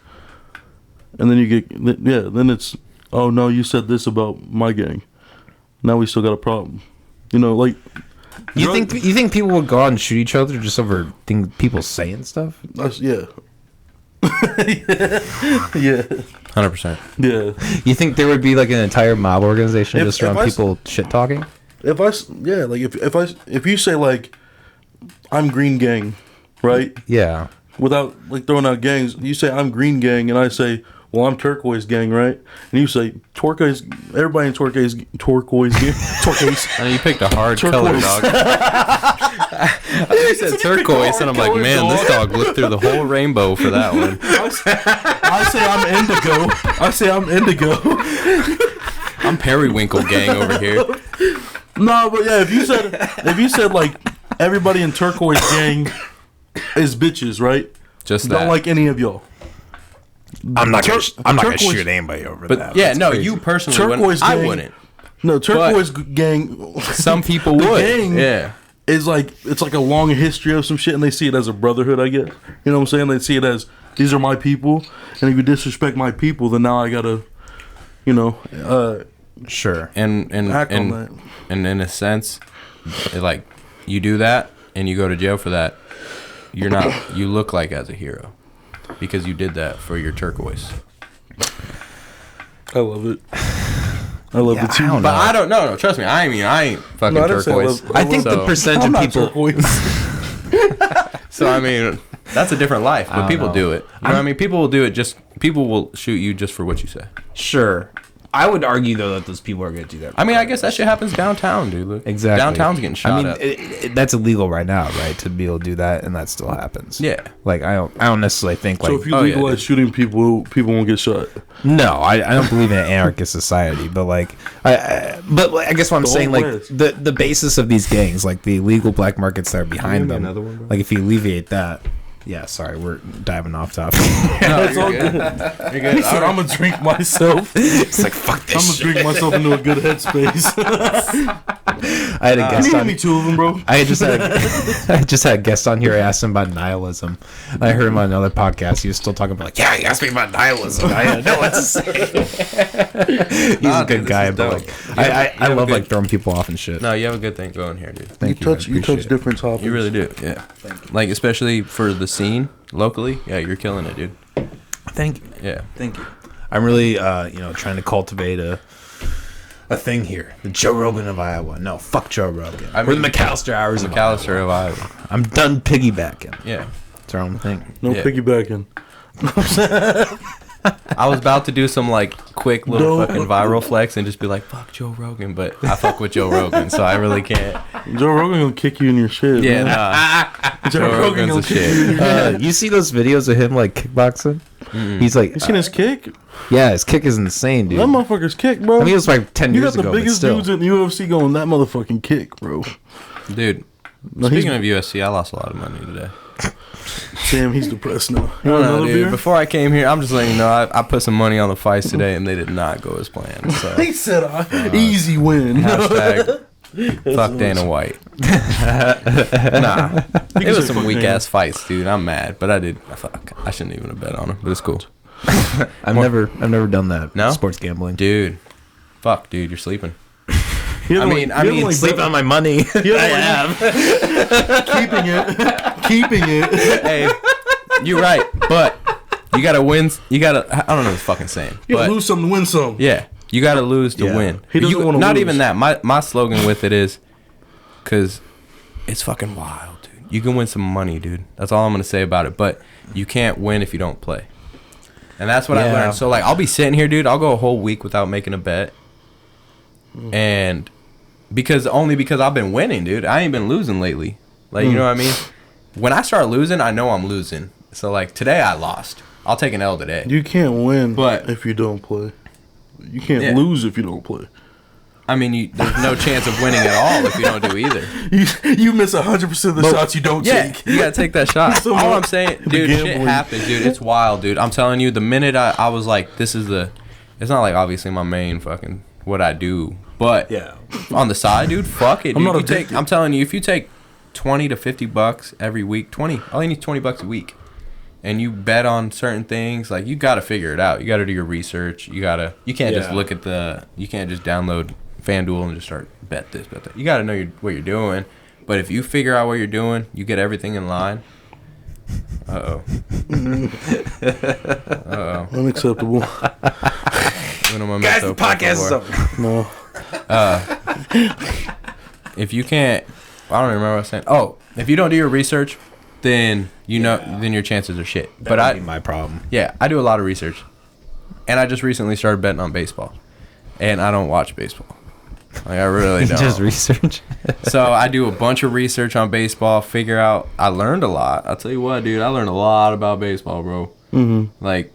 and then you get Then it's, oh no, you said this about my gang. Now we still got a problem. Like. You think people would go out and shoot each other just over people saying stuff? Yeah. Yeah. 100%. Yeah. You think there would be like an entire mob organization just around people shit talking? If you say like, I'm Green Gang, right? Yeah. Without like throwing out gangs, you say I'm Green Gang, and I say, well, I'm Turquoise Gang, right? And you say turquoise. Everybody in turquoise gang. Turquoise. I know you picked a hard Turquoise. color, dog. You said turquoise, and I'm like, man, this dog looked through the whole rainbow for that one. I say I'm indigo. I'm Periwinkle Gang over here. No, but yeah, if you said like everybody in Turquoise Gang is bitches, right? Just that. Don't like any of y'all. I'm not gonna shoot anybody over that. But yeah, no, you personally Turquoise wouldn't. I Gang- wouldn't. No, Turquoise Gang. Some people The would. gang Yeah. is like, it's like a long history of some shit, and they see it as a brotherhood, I guess. You know what I'm saying? They see it as, these are my people, and if you disrespect my people, then now I gotta, sure. And act on that. And in a sense, like, you do that and you go to jail for that, you look like as a hero because you did that for your turquoise. I love it. I love Yeah, the two. I don't But know. I don't know. No, trust me. I ain't fucking No, I didn't say I turquoise. love- I think the So- percentage I'm of not people. turquoise. So I mean, that's a different life. I But don't people know. do it. You know what I mean? People will do it. People will shoot you just for what you say. Sure. I would argue though that those people are going to do that. I mean, I guess that shit happens downtown, dude. Look. Exactly. Downtown's getting shot I mean, at. that's illegal right now, right? To be able to do that, and that still happens. Yeah. Like I don't necessarily think like. So if you Oh, yeah, legalize dude. shooting people, people won't get shot. No, I don't believe in an anarchist society, but like, but like, I guess what I'm The saying, Old like West. the basis of these gangs, like the illegal black markets that are behind Give me them, another one, bro? like if you alleviate that, yeah. Sorry, we're diving off topic. No, It's all you're good. You're He good. said, "I'm gonna drink myself. It's like fuck I'm this gonna shit. drink myself into a good headspace." I had a Can guest you give on. me 2 of them, bro? I just had a guest on here. I asked him about nihilism. I heard him on another podcast. He was still talking about like, yeah, he asked me about nihilism. I didn't know what to say. He's Nah, a good dude, guy, this is but dope. like, You I have a love good- like throwing people off and shit. No, you have a good thing going here, dude. Thank you you. touch man. Appreciate it. different topics. You really do. Yeah. Like especially for the scene locally. Yeah, you're killing it, dude. Thank you. Yeah. Thank you. I'm really, trying to cultivate a thing here. The Joe Rogan of Iowa. No, fuck Joe Rogan. I We're the mean, McAllister hours of Iowa. McAllister of Iowa. I'm done piggybacking. Yeah. It's our own thing. No Yeah. piggybacking. I was about to do some like quick little No. fucking viral flex and just be like, "Fuck Joe Rogan," but I fuck with Joe Rogan, so I really can't. Joe Rogan will kick you in your shit. Yeah, man. nah. Joe, Joe Rogan Rogan's will a kick shit. you in your head. You see those videos of him like kickboxing? He's like, You seen his kick? yeah, his kick is insane, dude. That motherfucker's kick, bro. I mean, it was like 10 you years got the ago, but biggest still. dudes in the UFC going that motherfucking kick, bro. Dude, No, speaking of USC, I lost a lot of money today. Damn, he's depressed now. You No, want no, another dude. beer? Before I came here, I'm just letting you know I put some money on the fights today, and they did not go as planned. So He said, "Easy win." hashtag fuck Dana White. Nah, it was say some fuck weak Dana. ass fights, dude. I'm mad, but I shouldn't even have bet on him, but it's cool, I've never done that. No? Sports gambling. dude. Fuck, dude, you're sleeping. He I mean, Sleep on my money. I am keeping it. Hey, you're right, but you gotta win. You gotta. I don't know what the fucking saying, You but lose some to win some. yeah, you gotta lose to Yeah. win. He doesn't You- wanna not lose. even that. My slogan with it is, cause it's fucking wild, dude. You can win some money, dude. That's all I'm gonna say about it. But you can't win if you don't play. And that's what I Yeah. learned. So like, I'll be sitting here, dude. I'll go a whole week without making a bet, and because I've been winning, dude. I ain't been losing lately. Like, you know what I mean? When I start losing, I know I'm losing. So like today, I lost. I'll take an L today. You can't win But- if you don't play. You can't Yeah. lose if you don't play. I mean, there's no chance of winning at all if you don't do either. You miss 100% of the shots you don't Yeah, take. you gotta take that shot. So All much- I'm saying, the dude, shit gambling. happens, dude. It's wild, dude. I'm telling you, the minute I was like, it's not like obviously my main fucking what I do, but Yeah. on the side, dude, fuck it, I'm dude. not You take, addicted. I'm telling you, if you take $20 to $50 every week, all you need is $20 a week, and you bet on certain things, like you gotta figure it out. You gotta do your research. You can't just Yeah. look at you can't just download FanDuel and just start bet this, bet that. You gotta know what you're doing. But if you figure out what you're doing, you get everything in line. Uh-oh. Uh-oh. Unacceptable. Uno momento, Guys, the por podcast is favor. No. If you can't, I don't even remember what I was saying. Oh, if you don't do your research, then then your chances are shit. But But I my problem. yeah, I do a lot of research. And I just recently started betting on baseball. And I don't watch baseball. Like, I really don't. Just research. So I do a bunch of research on baseball, figure out. I learned a lot. I'll tell you what, dude. I learned a lot about baseball, bro. Like,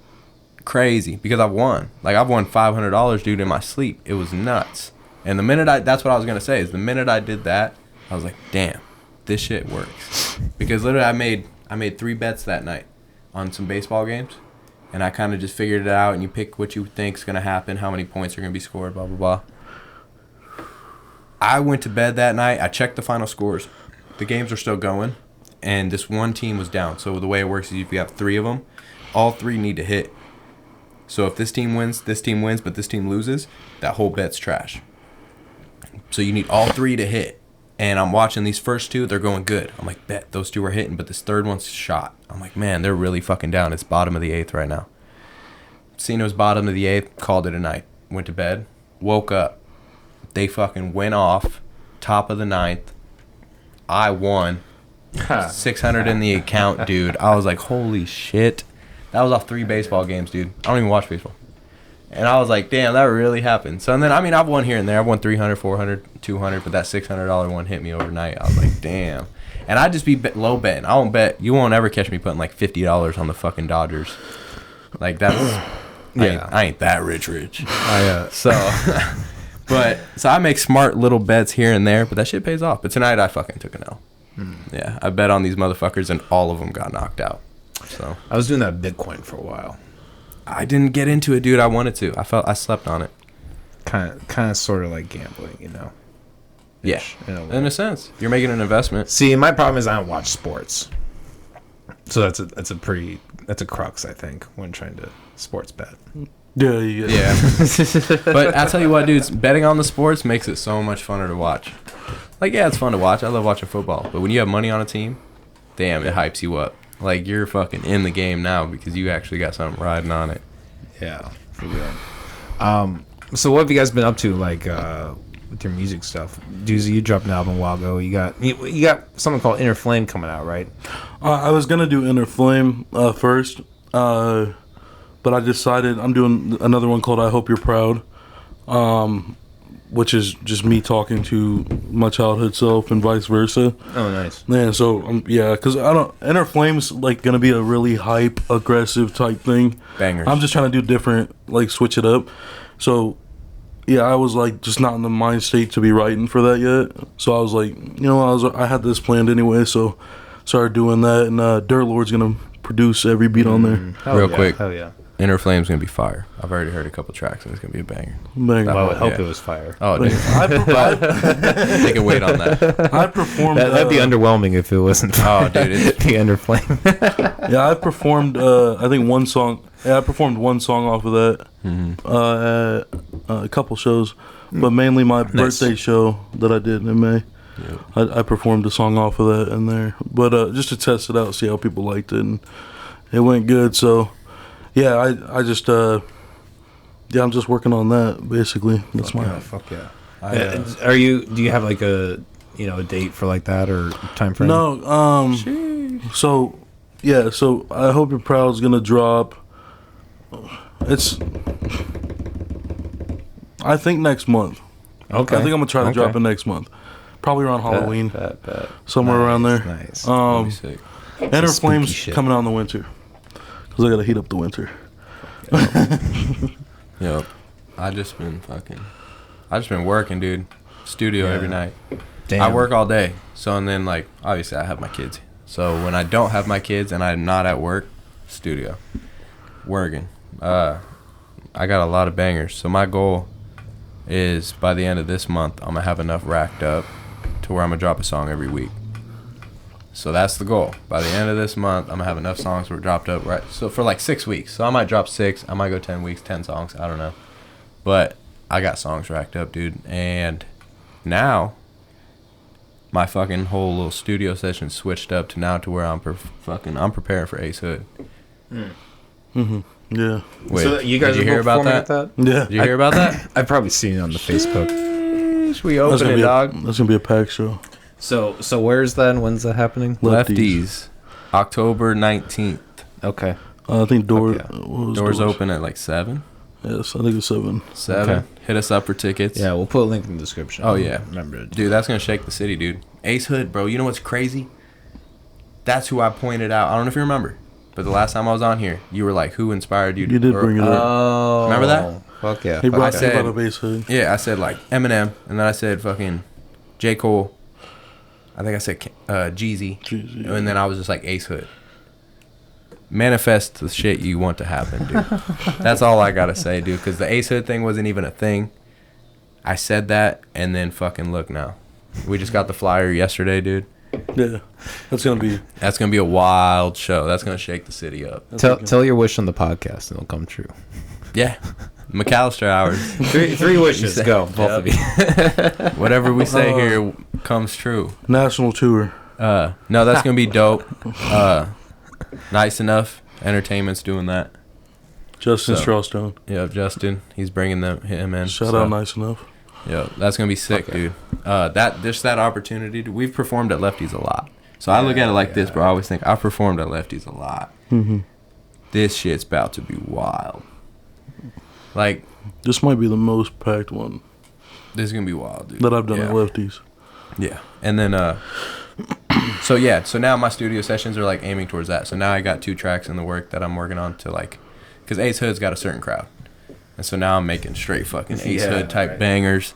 crazy. Because I've won. Like, I've won $500, dude, in my sleep. It was nuts. And the minute that's what I was going to say, is the minute I did that, I was like, damn, this shit works. Because literally I made 3 bets that night on some baseball games. And I kind of just figured it out, and you pick what you think's going to happen, how many points are going to be scored, blah, blah, blah. I went to bed that night. I checked the final scores. The games are still going, and this one team was down. So the way it works is if you have 3 of them, all 3 need to hit. So if this team wins, but this team loses, that whole bet's trash. So you need all 3 to hit. And I'm watching these first 2, they're going good. I'm like, bet, those 2 are hitting, but this third one's shot. I'm like, man, they're really fucking down. It's bottom of the 8th right now. Seen it was bottom of the 8th, called it a night. Went to bed. woke up. They fucking went off. Top of the ninth. I won. 600 in the account, dude. I was like, holy shit. That was off 3 baseball games, dude. I don't even watch baseball. And I was like, damn, that really happened. So, and then, I mean, I've won here and there. I've won 300, 400, 200, but that $600 one hit me overnight. I was like, damn. And I'd just be low betting. I won't bet. You won't ever catch me putting like $50 on the fucking Dodgers. Like, that's... I ain't that rich. So I make smart little bets here and there, but that shit pays off. But tonight I fucking took an L. Yeah, I bet on these motherfuckers and all of them got knocked out. So I was doing that Bitcoin for a while. I didn't get into it, dude. I wanted to. I slept on it. Kind of, sort of like gambling, you know. Yeah, in a sense, you're making an investment. See, my problem is I don't watch sports, so that's a crux, I think, when trying to sports bet. Yeah. But I tell you what, dude, betting on the sports makes it so much funner to watch. Like, yeah, it's fun to watch. I love watching football, but when you have money on a team, damn, it hypes you up. Like, you're fucking in the game now because you actually got something riding on it. Yeah, for real. So what have you guys been up to, like, with your music stuff? Doozy, you dropped an album a while ago. You got something called Inner Flame coming out, right? I was gonna do Inner Flame first, but I decided I'm doing another one called I Hope You're Proud, which is just me talking to my childhood self and vice versa. Oh, nice. Yeah, so because Inner Flame's like gonna be a really hype, aggressive type thing. Bangers. I'm just trying to do different, like switch it up. So yeah, I was like just not in the mind state to be writing for that yet. So I was like, I had this planned anyway, so started doing that, and Dirt Lord's gonna produce every beat on there. Real quick. Hell yeah. Inner Flame's gonna be fire. I've already heard a couple tracks and it's gonna be a banger. Banger. I would hope Yeah. it was fire. Oh, dude. Take a wait on that. I performed. That'd be underwhelming if it wasn't. Oh, dude, it's the Under Flame. Yeah, I performed. I think one song. Yeah, I performed one song off of that. At a couple shows, but mainly my birthday show that I did in May. Yep. I performed a song off of that in there, but just to test it out, see how people liked it, and it went good. So yeah, I just I'm just working on that basically. That's Fuck yeah. Do you have like a date for like that or time frame? No. So I Hope You're Proud is gonna drop. I think next month. Okay. I think I'm gonna try to drop it next month. Probably around Halloween. Bet. Somewhere around there. Nice. That'd be sick. Inner Flames shit. coming out in the winter. Because I gotta heat up the winter. Yep. I just been working, dude. Studio every night. Damn. I work all day. So, and then, like, obviously I have my kids. So when I don't have my kids and I'm not at work, studio. Working. I got a lot of bangers. So my goal is by the end of this month, I'm going to have enough racked up to where I'm going to drop a song every week. So that's the goal. By the end of this month, I'm going to have enough songs where dropped up, right? So for like 6 weeks. So I might drop 6. I might go 10 weeks, 10 songs. I don't know. But I got songs racked up, dude. And now my fucking whole little studio session switched up to now to where I'm preparing for Ace Hood. Yeah. Wait, so you guys did you hear about that? Yeah. Did you hear about that? I've probably seen it on the Facebook. We open it, dog. That's gonna be a packed show. So where's that and when's that happening? Lefties. October 19th. Okay. I think Doors open at like 7. Yes, I think it's 7. 7. Okay. Hit us up for tickets. Yeah, we'll put a link in the description. Oh, yeah. Remember, Dude, that's going to shake the city, dude. Ace Hood, bro. You know what's crazy? That's who I pointed out. I don't know if you remember, but the last time I was on here, you were like, who inspired you? You did bring it up. Oh. Remember that? Fuck yeah. He brought said- up Ace Hood. Yeah, I said like Eminem, and then I said fucking J. Cole. I think I said Jeezy. Jeezy. And then I was just like Ace Hood. Manifest the shit you want to happen, dude. That's all I gotta say, dude. Because the Ace Hood thing wasn't even a thing. I said that, and then fucking look now. We just got the flyer yesterday, dude. Yeah, that's gonna be a wild show. That's gonna shake the city up. Tell your wish on the podcast and it'll come true. Yeah, McAllister hours. Three wishes. Go, both of you. Whatever we say here comes true. national tour. No, that's gonna be dope. Nice Enough Entertainment's doing that. Justin So- Strawstone. Yep, Justin. He's bringing him in. Shout so, out Nice Enough. Yeah, that's gonna be sick, dude. That opportunity. We've performed at Lefties a lot. So I look at it like this, bro. I always think I've performed at Lefties a lot. Mm-hmm. This shit's about to be wild. Like, This might be the most packed one this is gonna be wild, dude. that I've done yeah. at Lefties. Yeah, and then so now my studio sessions are like aiming towards that. So now I got 2 tracks in the work that I'm working on to like, because Ace Hood's got a certain crowd, and so now I'm making straight fucking Ace Hood type bangers.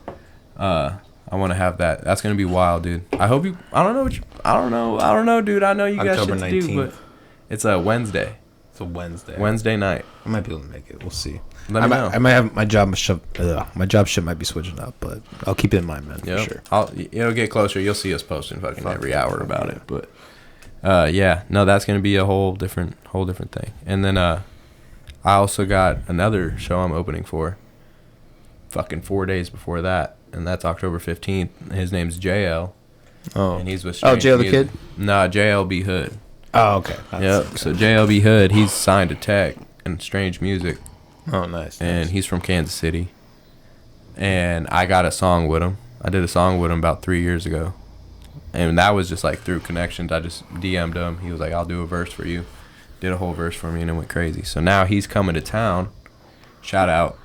I want to have that. That's gonna be wild, dude. I hope you. I don't know, dude. I know you got shit October to do, 19th. but it's a Wednesday. It's a Wednesday. Wednesday night. I might be able to make it. We'll see. Let me know. I might have my job shit might be switching up, but I'll keep it in mind, man. Yep. For sure. It'll get closer. You'll see us posting fucking every hour about it. But yeah, no, that's gonna be a whole different thing. And then I also got another show I'm opening for. Fucking 4 days before that, and that's October 15th. His name's JL, and he's with. Oh, Strange JL the Music. Kid? Nah, JLB Hood. Oh, okay. Yep. So JLB Hood, he's signed to Tech and Strange Music, Oh, nice. and he's from Kansas City. And I got a song with him. I did a song with him about 3 years ago, and that was just like through connections. I just DM'd him. He was like, "I'll do a verse for you." Did a whole verse for me, and it went crazy. So now he's coming to town. Shout out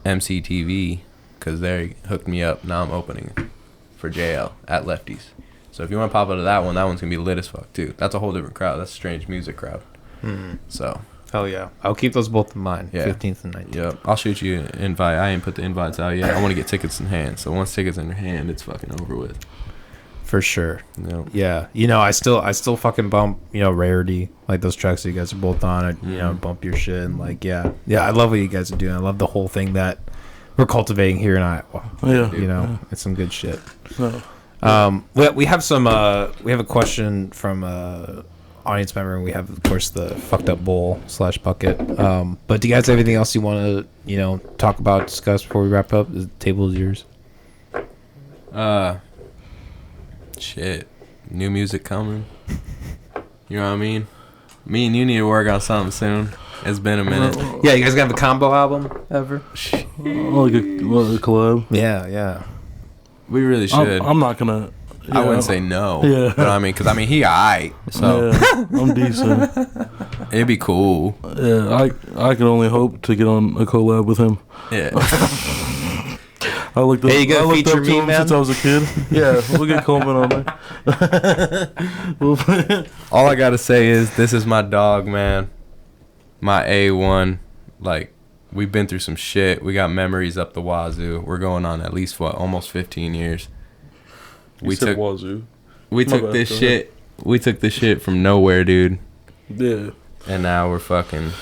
MCTV, because they hooked me up. Now I'm opening for JL at Lefties. So if you want to pop out of that one's going to be lit as fuck, too. That's a whole different crowd. That's a Strange Music crowd. So, Hell yeah. I'll keep those both in mind. Yeah. 15th and 19th. yep. I'll shoot you an invite. I ain't put the invites out yet. I want to get tickets in hand. So once tickets in your hand, it's fucking over with. For sure. Yep. Yeah. You know, I still fucking bump, Rarity, like those tracks that you guys are both on. I, bump your shit and like, yeah. Yeah, I love what you guys are doing. I love the whole thing that we're cultivating here in Iowa. Yeah. It's some good shit. No. We have we have a question from audience member, and we have, of course, the fucked up bowl / bucket. But do you guys have anything else you want to, talk about, discuss before we wrap up? The table is yours. Shit. New music coming. You know what I mean? Me and you need to work on something soon. It's been a minute. Yeah, you guys gonna have a combo album ever? Like a collab. Yeah. We really should. I'm not gonna. I wouldn't say no. Yeah. But I mean, because he aight. So Yeah, I'm decent. it'd be cool. Yeah, I can only hope to get on a collab with him. Yeah. I looked up, Hey, you gonna I looked feature up to me, him man? since I was a kid. Yeah, we'll get Coleman on there. All I gotta say is this is my dog, man. My A1. Like, we've been through some shit. We got memories up the wazoo. We're going on at least almost 15 years. We took Wazoo. We My took bad, this go shit. We took this shit from nowhere, dude. Yeah. And now we're fucking.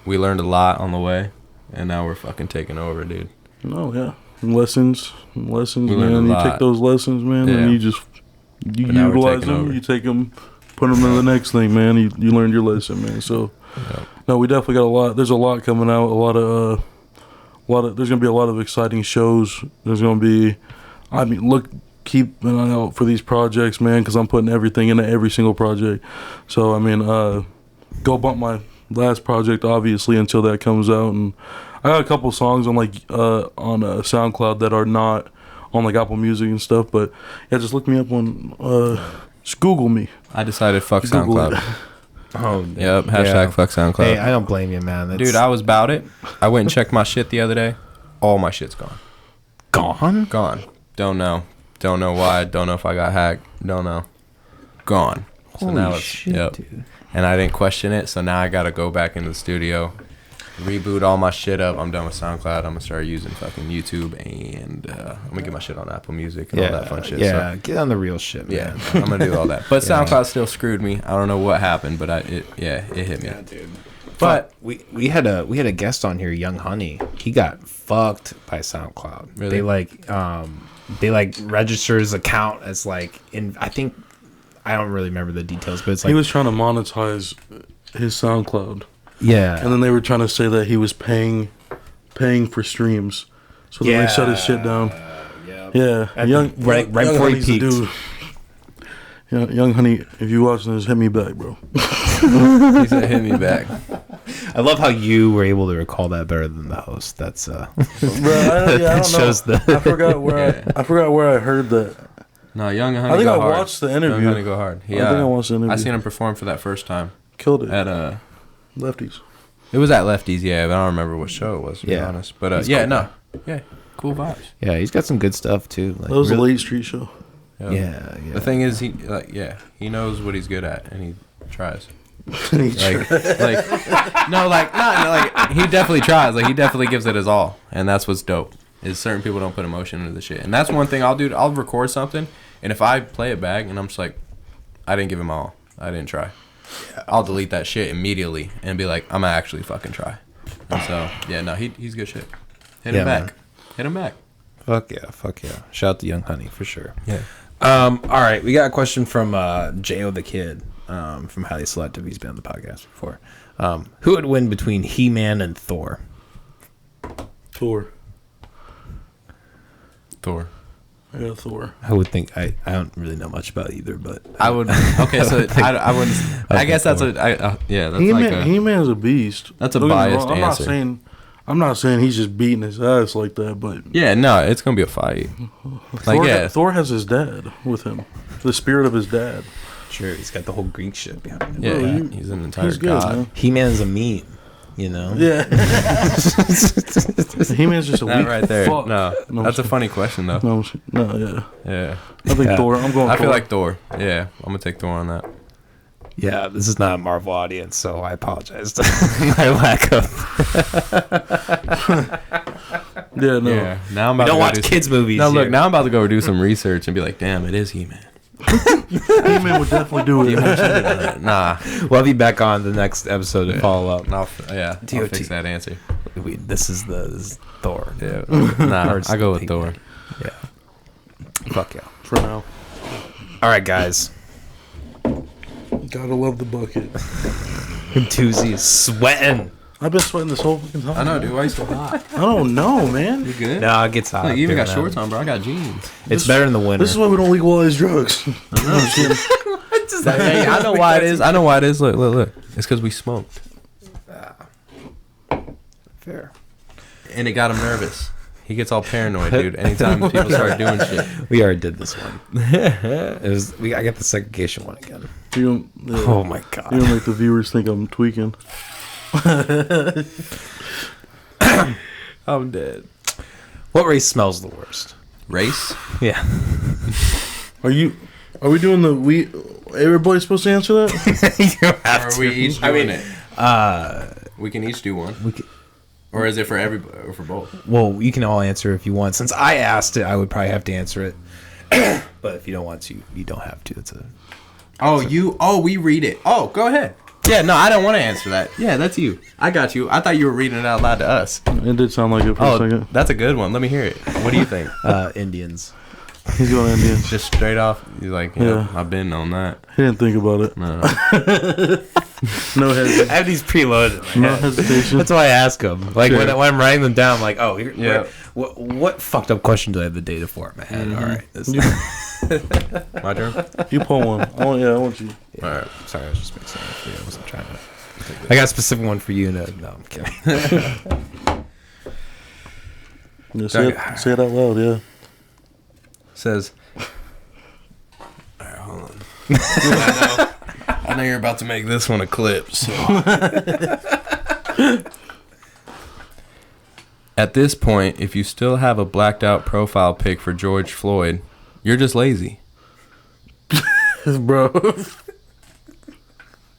We learned a lot on the way, and now we're fucking taking over, dude. No, yeah. Lessons, We learned man. a You lot. take those lessons, man, Yeah. and you just you But now we're utilize taking them. over. You take them, put them in the next thing, man. You learned your lesson, man. So, Yep. no, we definitely got a lot. There's a lot coming out. There's gonna be a lot of exciting shows. There's gonna be, keep an eye out for these projects, man, because I'm putting everything into every single project. So, I mean, go bump my last project, obviously, until that comes out. And I got a couple songs on SoundCloud that are not on like Apple Music and stuff. But yeah, just look me up on, just Google me. I decided fuck Google SoundCloud. it. Oh, Yep. Hashtag fuck SoundCloud. Hey, I don't blame you, man. Dude, I was about it. I went and checked my shit the other day. All my shit's gone. gone. Gone. Don't know. Don't know why. Don't know if I got hacked. Don't know. Gone. So Holy now it's shit, yep. dude. And I didn't question it. So now I gotta go back into the studio, reboot all my shit up. I'm done with SoundCloud. I'm gonna start using fucking YouTube, and I'm gonna get my shit on Apple Music and all that fun shit. Yeah, So, get on the real shit, man. yeah. I'm gonna do all that. But Yeah. SoundCloud still screwed me. I don't know what happened, but it hit me. dude. But we had a guest on here, Young Honey. He got fucked by SoundCloud. Really? They register his account as like in. I think I don't really remember the details, but it's like He was trying to monetize his SoundCloud, yeah, and then they were trying to say that he was paying for streams. So then they shut his shit down. Yeah, right before he Honey's the peaked. dude. Young Honey, if you watching this, hit me back, bro. he said, "Hit me back." I love how you were able to recall that better than the host. That's Bro, I don't shows know. the. I forgot where I heard that. No, Young and Honey. I think go I hard. watched the interview. Young Honey go hard. I think I watched the interview. I seen him perform for that first time Killed it. at Lefties. It was at Lefties, yeah, but I don't remember what show it was, to be Yeah. honest. But He's yeah, cool. no, yeah, cool vibes. Yeah, he's got some good stuff too. Like, That was really- a late street show. Yeah. The thing is, he knows what he's good at, and he tries. He Like, he definitely tries. Like, he definitely gives it his all, and that's what's dope. Is certain people don't put emotion into the shit, and that's one thing I'll do. I'll record something, and if I play it back, and I'm just like, I didn't give him all. I didn't try. I'll delete that shit immediately and be like, I'm gonna actually fucking try. And so, yeah, no, he's good shit. Hit him back. Man. Hit him back. Fuck yeah. Shout out to Young Honey for sure. Yeah. All right, we got a question from J.O. the Kid from Highly Selective. He's been on the podcast before. Who would win between He-Man and Thor? Thor. I got Thor. I would think I don't really know much about either, but I would. Okay, so I wouldn't. I guess that's that's He-Man's a beast. That's a Don't get me biased wrong, answer. I'm not saying he's just beating his ass like that, but yeah, no, it's gonna be a fight. Thor has his dad with him, the spirit of his dad. sure he's got the whole Greek shit behind him. Yeah, Bro, he's an entire He's good, god. man. He-Man's a meme, you know. Yeah, He-Man's just a That weak right there. fuck. No, No, that's a I'm funny question though. No, yeah. Yeah, I think Yeah. Thor. I'm going. I feel Thor. like Thor. Yeah, I'm gonna take Thor on that. Yeah, this is not a Marvel audience, so I apologize to my lack of. Yeah, no. Yeah, now I'm We about don't to watch go do kids movies. No, look, here. now I'm about to go do some research and be like, damn, it is He-Man. He-Man would definitely do it. Nah, We'll have you back on the next episode to follow up. I'll I'll T.O.T. fix that answer. This is Thor. Yeah, nah, I go with Thor. Yeah. Fuck yeah. For now, All right, guys. gotta love the bucket. Doozy is sweating. I've been sweating this whole fucking time. I know, dude. Why you so hot? I don't know, man. You good? No, it gets hot. Look, you even doing got that. shorts on, bro. I got jeans. It's better in the winter. This is why we don't legalize drugs. I know why it is. I know why it is. Look. It's because we smoked, fair. and it got him nervous. He gets all paranoid, dude. Anytime people start doing shit. We already did this one. It was. I got the segregation one again. You don't, Oh my god. you don't make the viewers think I'm tweaking. I'm dead. What race smells the worst? Race? Yeah. Are we doing everybody's supposed to answer that? You don't have Or are to. we each doing it? We can each do one. We could, Or is it for everybody? Or for both? well, you can all answer if you want. Since I asked it, I would probably have to answer it. But if you don't want to, you don't have to. It's a. We read it. Oh, go ahead. Yeah, no, I don't want to answer that. Yeah, that's you. I got you. I thought you were reading it out loud to us. It did sound like it for a Oh, second. that's a good one. Let me hear it. What do you think? Indians. He's going Indians. Just straight off, you're like, Yeah. I've been on that. He didn't think about it. No. No hesitation. I have these preloaded. in my No head. hesitation. That's why I ask them. Like Sure. when I'm writing them down, I'm like, oh, here, Yeah. what fucked up question do I have the data for in my head? All right. This, My turn? You pull one. I want you. All right. sorry, I was just mixing it up for you. I wasn't trying to. I got a specific one for you. No, I'm kidding. Yeah, say it out loud, yeah. Says. All right, hold on. I know you're about to make this one a clip. So. At this point, if you still have a blacked out profile pic for George Floyd, you're just lazy. Bro.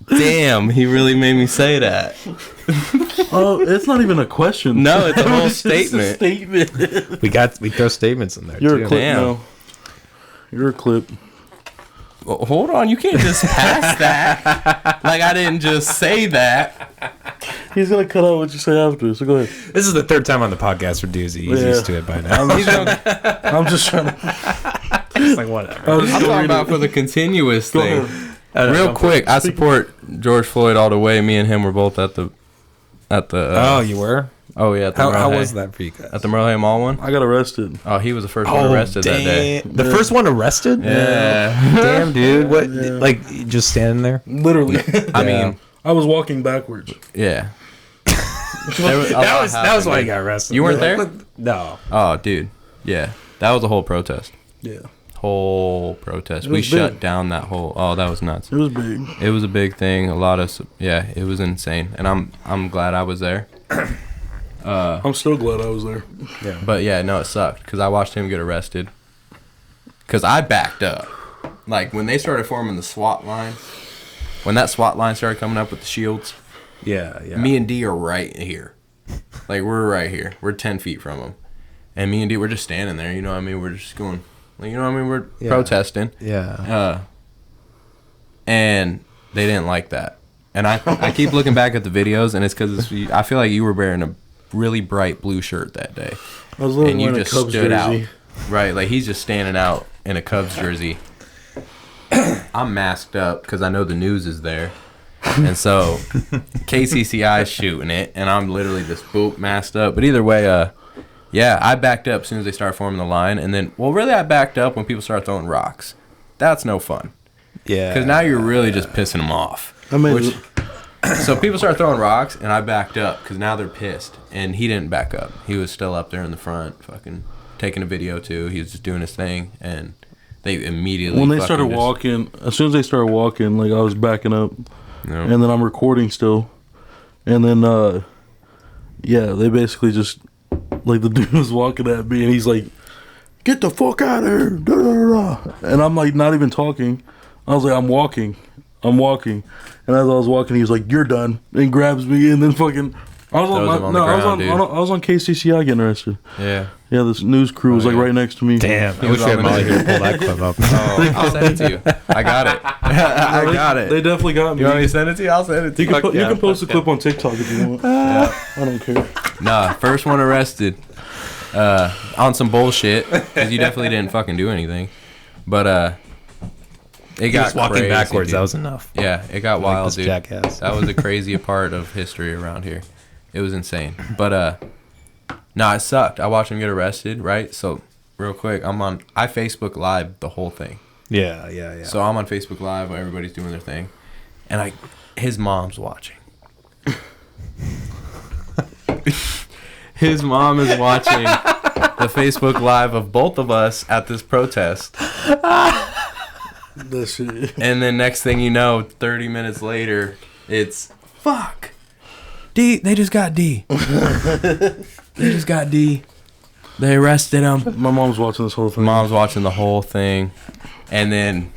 Damn, he really made me say that. Oh, it's not even a question. No, it's a whole It's just a statement. statement. we throw statements in there You're too. a clip Damn. now. You're a clip. Well, hold on, you can't just pass that. Like I didn't just say that. He's gonna cut out what you say after, so go ahead. This is the third time on the podcast for Doozy. He's Yeah. used to it by now. I'm just trying to. It's like whatever. I was just I'm gonna talking read about it. for the continuous Go thing. ahead. Real quick, I support George Floyd all the way. Me and him were both at the. Oh, you were? Yeah. At the How Merle was Hay- that for you guys? At the Merle Hay Mall one? I got arrested. Oh, he was the first one arrested that day. The first one arrested? Yeah. Damn, dude. What? Yeah. Like just standing there? Literally. I mean, I was walking backwards. yeah. That was why he got arrested. You weren't there? No. Oh, dude. Yeah. That was a whole protest. Yeah. Whole protest. It We was shut big. down that whole. Oh, that was nuts. It was big. It was a big thing. A lot of. Yeah, it was insane. And I'm glad I was there. I'm still glad I was there. Yeah. But yeah, no, it sucked because I watched him get arrested. Because I backed up. Like when they started forming the SWAT line, when that SWAT line started coming up with the shields, Yeah. me and D are right here. Like we're right here. We're 10 feet from them. And me and D, we're just standing there. You know what I mean? We're just going, like, you know what I mean? We're protesting. Yeah. And they didn't like that. And I keep looking back at the videos, and it's because I feel like you were wearing a really bright blue shirt that day. I was literally And you wearing a just Cubs stood jersey. out. Right, like he's just standing out in a Cubs jersey. I'm masked up because I know the news is there. And so KCCI's shooting it, and I'm literally just boop masked up. But either way, yeah, I backed up as soon as they started forming the line. And then, well, really, I backed up when people started throwing rocks. That's no fun. Yeah. Because now you're really just pissing them off. I mean, So people started throwing rocks, and I backed up because now they're pissed. And he didn't back up. He was still up there in the front, fucking taking a video too. He was just doing his thing, and they immediately when they fucking started just- walking, as soon as they started walking, like I was backing up, No. and then I'm recording still, and then yeah, they basically just like the dude was walking at me, and he's like, "Get the fuck out of here!" Da, da, da, da. And I'm like not even talking. I was like, "I'm walking," and as I was walking, he was like, "You're done," and grabs me, and then fucking. I was Throws him on the ground, dude. I was on KCCI getting arrested. Yeah. Yeah, this news crew was Oh, like yeah. right next to me. Damn. I He was wish we had on the Molly news. here to pull that clip up. Oh, I'll send it to you. I got it. I got it. They definitely got me. You want me to send it to you? I'll send it to You you. can, you can post a clip on TikTok if you want. I don't care. Nah, first one arrested on some bullshit because you definitely didn't fucking do anything. But it got Just walking crazy, backwards. dude. That was enough. Yeah, it got wild, this dude. jackass. That was a crazy part of history around here. It was insane. But nah, it sucked. I watched him get arrested, right? So real quick, I Facebook Live the whole thing. Yeah. So I'm on Facebook Live while everybody's doing their thing, and his mom's watching. His mom is watching the Facebook Live of both of us at this protest. That shit. And then next thing you know, 30 minutes later, it's fuck. D, they just got D. They just got D. They arrested him. My mom's watching this whole thing. Mom's watching the whole thing. And then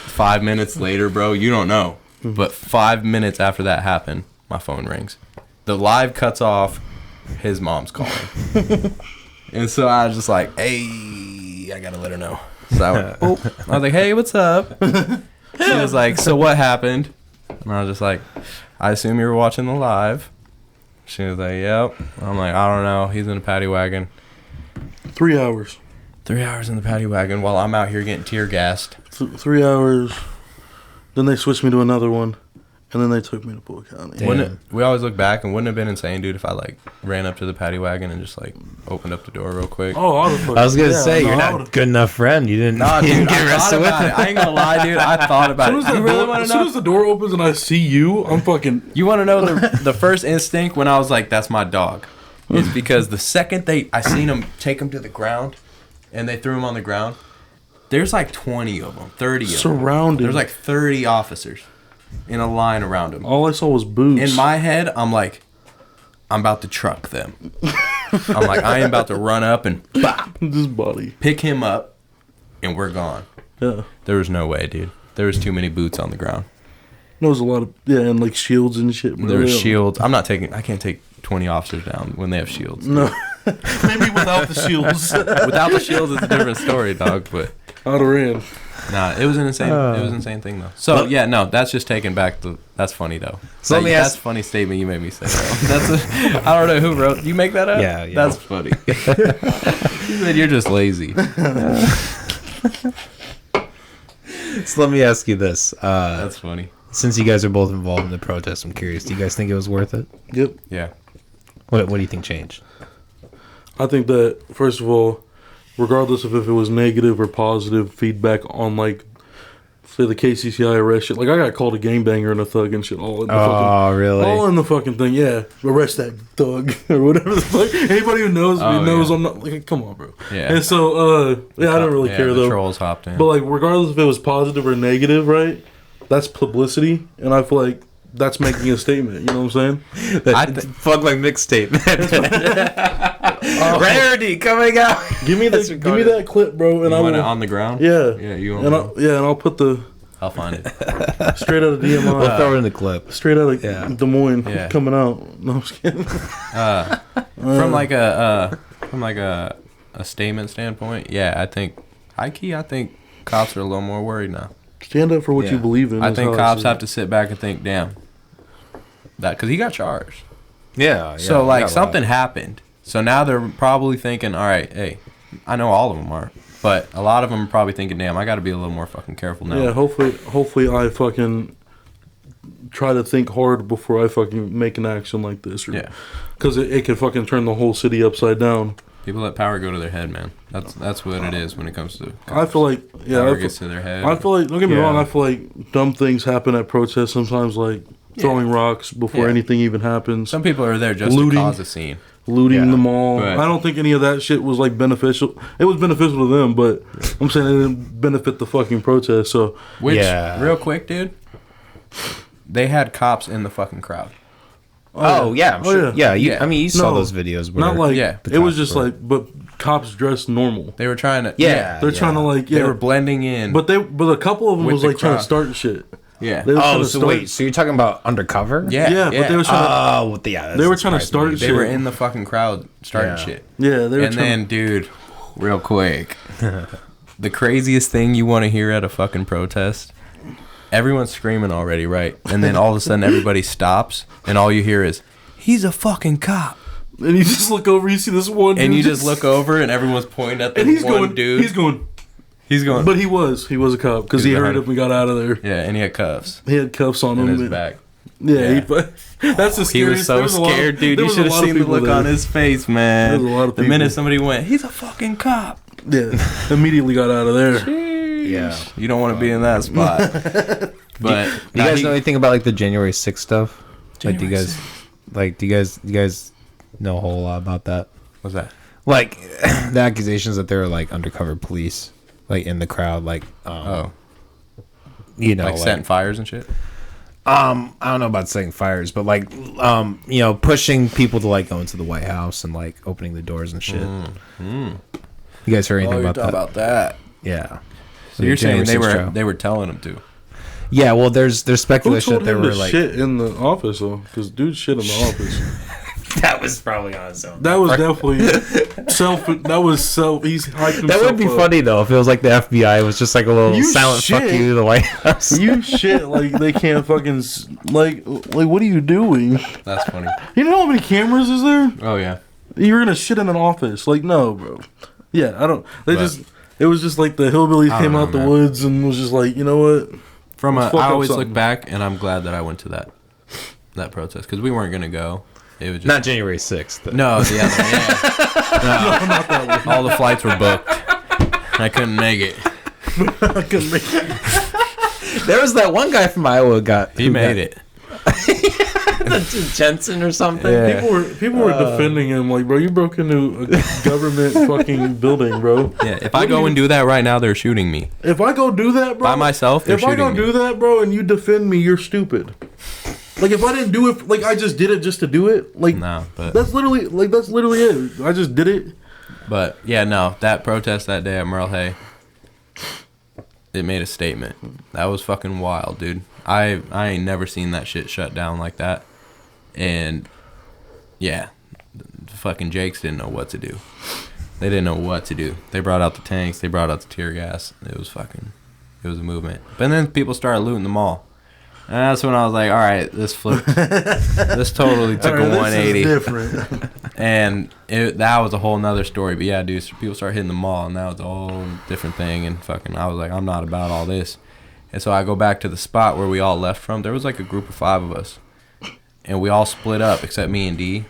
5 minutes later, bro, you don't know. But 5 minutes after that happened, my phone rings. The live cuts off. His mom's calling. And so I was just like, hey, I gotta let her know. So I went, oh. I was like, hey, what's up? She was like, so what happened? And I was just like, I assume you were watching the live. She was like, yep. I'm like, I don't know. He's in a paddy wagon. 3 hours. 3 hours in the paddy wagon while I'm out here getting tear gassed. 3 hours. Then they switched me to another one. And then they took me to Bull County. Damn. Wouldn't it, we always look back and wouldn't it have been insane, dude, if I like ran up to the paddy wagon and just like opened up the door real quick? Oh, I would've I was gonna yeah, say no, you're I not would've- good enough friend. You didn't. Nah, you didn't dude, get I thought arrested with about it. I ain't gonna lie, dude. I thought about As it. soon as, You that really door, want to as soon know? as the door opens and I see you, I'm fucking. You want to know the first instinct when I was like, "That's my dog," is because the second I seen him take him to the ground, and they threw him on the ground. There's like 20 of them, 30 of them. Surrounded. There's like 30 officers in a line around him. All I saw was boots. In my head, I'm like, I'm about to truck them. I'm like, I am about to run up and bop, this body. pick him up, and we're gone. Yeah. There was no way, dude. There was too many boots on the ground. There was a lot of and like shields and shit. Bro. There was Yeah. shields. I can't take 20 officers down when they have shields. No. Maybe without the shields. Without the shields, it's a different story, dog. But I'd have ran. nah, it was an insane. It was an insane thing though. So yeah, no, that's just taking back the. That's funny though. So let me That's ask- a funny statement you made me say. Though. I don't know who wrote. You make that up? Yeah. That's funny. You said you're just lazy. So let me ask you this: That's funny. since you guys are both involved in the protest, I'm curious. Do you guys think it was worth it? Yep. Yeah. What do you think changed? I think that first of all, regardless of if it was negative or positive feedback on like say the KCCI arrest shit. Like I got called a gangbanger and a thug and shit all in the fucking, really? all in the fucking thing. Yeah, arrest that thug or whatever the fuck. Anybody who knows me knows I'm not like. Come on, bro. Yeah. And so I don't really care the though. Trolls hopped in. But like, regardless if it was positive or negative, right? That's publicity, and I feel like that's making a statement. You know what I'm saying? Fuck my mixtape. Rarity coming out. Give me that clip, bro, and you I want will. it on the ground? Yeah, Yeah, you want and it? and I'll put the I'll find it. straight out of DMI. We'll throw it in the clip. Straight out of Des Moines coming out. No, I'm just kidding. From like a statement standpoint, yeah, I think high key, I think cops are a little more worried now. Stand up for what you believe in. I think cops have to sit back and think, damn, that because he got charged. Yeah. So like something happened. So now they're probably thinking, all right, hey, I know all of them are, but a lot of them are probably thinking, damn, I got to be a little more fucking careful now. Yeah, hopefully I fucking try to think hard before I fucking make an action like this. Because it could fucking turn the whole city upside down. People let power go to their head, man. That's what it is when it comes to cops. I feel like power gets to their head. I feel like, don't get me wrong, I feel like dumb things happen at protests sometimes, like throwing rocks before anything even happens. Some people are there just Looting. to cause a scene. Looting the mall. But I don't think any of that shit was like beneficial. It was beneficial to them, but I'm saying it didn't benefit the fucking protest. So real quick, dude, they had cops in the fucking crowd. I'm sure. Yeah. I mean, you saw those videos. Where Not like it was just were. like, but cops dressed normal. They were trying to. They're trying to like. They were blending in. But a couple of them with was the like trying to crowd. start shit. Yeah. They were trying to So start- wait, so you're talking about undercover? Yeah, but they were trying to. They were trying to start They shit. were in the fucking crowd starting shit. Yeah, they were. And then, dude, real quick, the craziest thing you want to hear at a fucking protest, everyone's screaming already, right? And then all of a sudden everybody stops, and all you hear is, "He's a fucking cop." And you just look over, you see this one dude. And you just look over, and everyone's pointing at this one dude. He's going. But he was a cop because he hurried up and got out of there. Yeah, and he had cuffs. He had cuffs on in him. his back. Yeah. That's the scariest. He was so scared, dude. You should have seen the look on his face, man. There was a lot of the people. minute somebody went, "He's a fucking cop." Yeah, immediately got out of there. Jeez. Yeah. You don't want to be in that spot. But do you guys know anything about like the January 6th stuff? Like, do you guys know a whole lot about that? What's that? Like the accusations that there were like undercover police, like in the crowd, like you know, like setting fires and shit. I don't know about setting fires, but like you know, pushing people to like go into the White House and like opening the doors and shit. You guys heard anything about that? About that? Yeah. So you're saying January 6th they were telling them to? Yeah. Well, there's Who speculation told that they him were to like shit in the office though? Because dude shit in the office. that was probably on his own. That was definitely self. That was self. He's hyped himself. That would be up. funny though if it was like the FBI was just like a little You silent fuck shit. you to the White House. You shit like they can't fucking like what are you doing? That's funny. You know how many cameras is there? Oh yeah. You're gonna shit in an office? Like no, bro. Yeah, I don't. It was just like the hillbillies came out the woods and was just like, you know what? I always look back and I'm glad that I went to that protest because we weren't gonna go. It was just, Not January 6th. No, the other one. Yeah. No, not that one. All the flights were booked. I couldn't make it. I couldn't make it. There was that one guy from Iowa He made it. Jensen or something. Yeah. People were defending him like, bro, you broke into a government fucking building, bro. Yeah, if I go and do that right now, they're shooting me. If I go do that, bro, By myself, they're if I go shooting me. do that, bro, and you defend me, you're stupid. Like if I didn't do it, like I just did it just to do it, like No, but that's literally it. I just did it. But yeah, no, that protest that day at Merle Hay, it made a statement. That was fucking wild, dude. I ain't never seen that shit shut down like that. And yeah, the fucking Jakes didn't know what to do. They didn't know what to do. They brought out the tanks. They brought out the tear gas. It was a movement. But then people started looting the mall. And that's when I was like, all right, this flipped. This totally took a 180. This is different. And that was a whole nother story. But yeah, dude, so people started hitting the mall, and that was a whole different thing. And fucking, I was like, I'm not about all this. And so I go back to the spot where we all left from. There was like a group of 5 of us. And we all split up except me and D.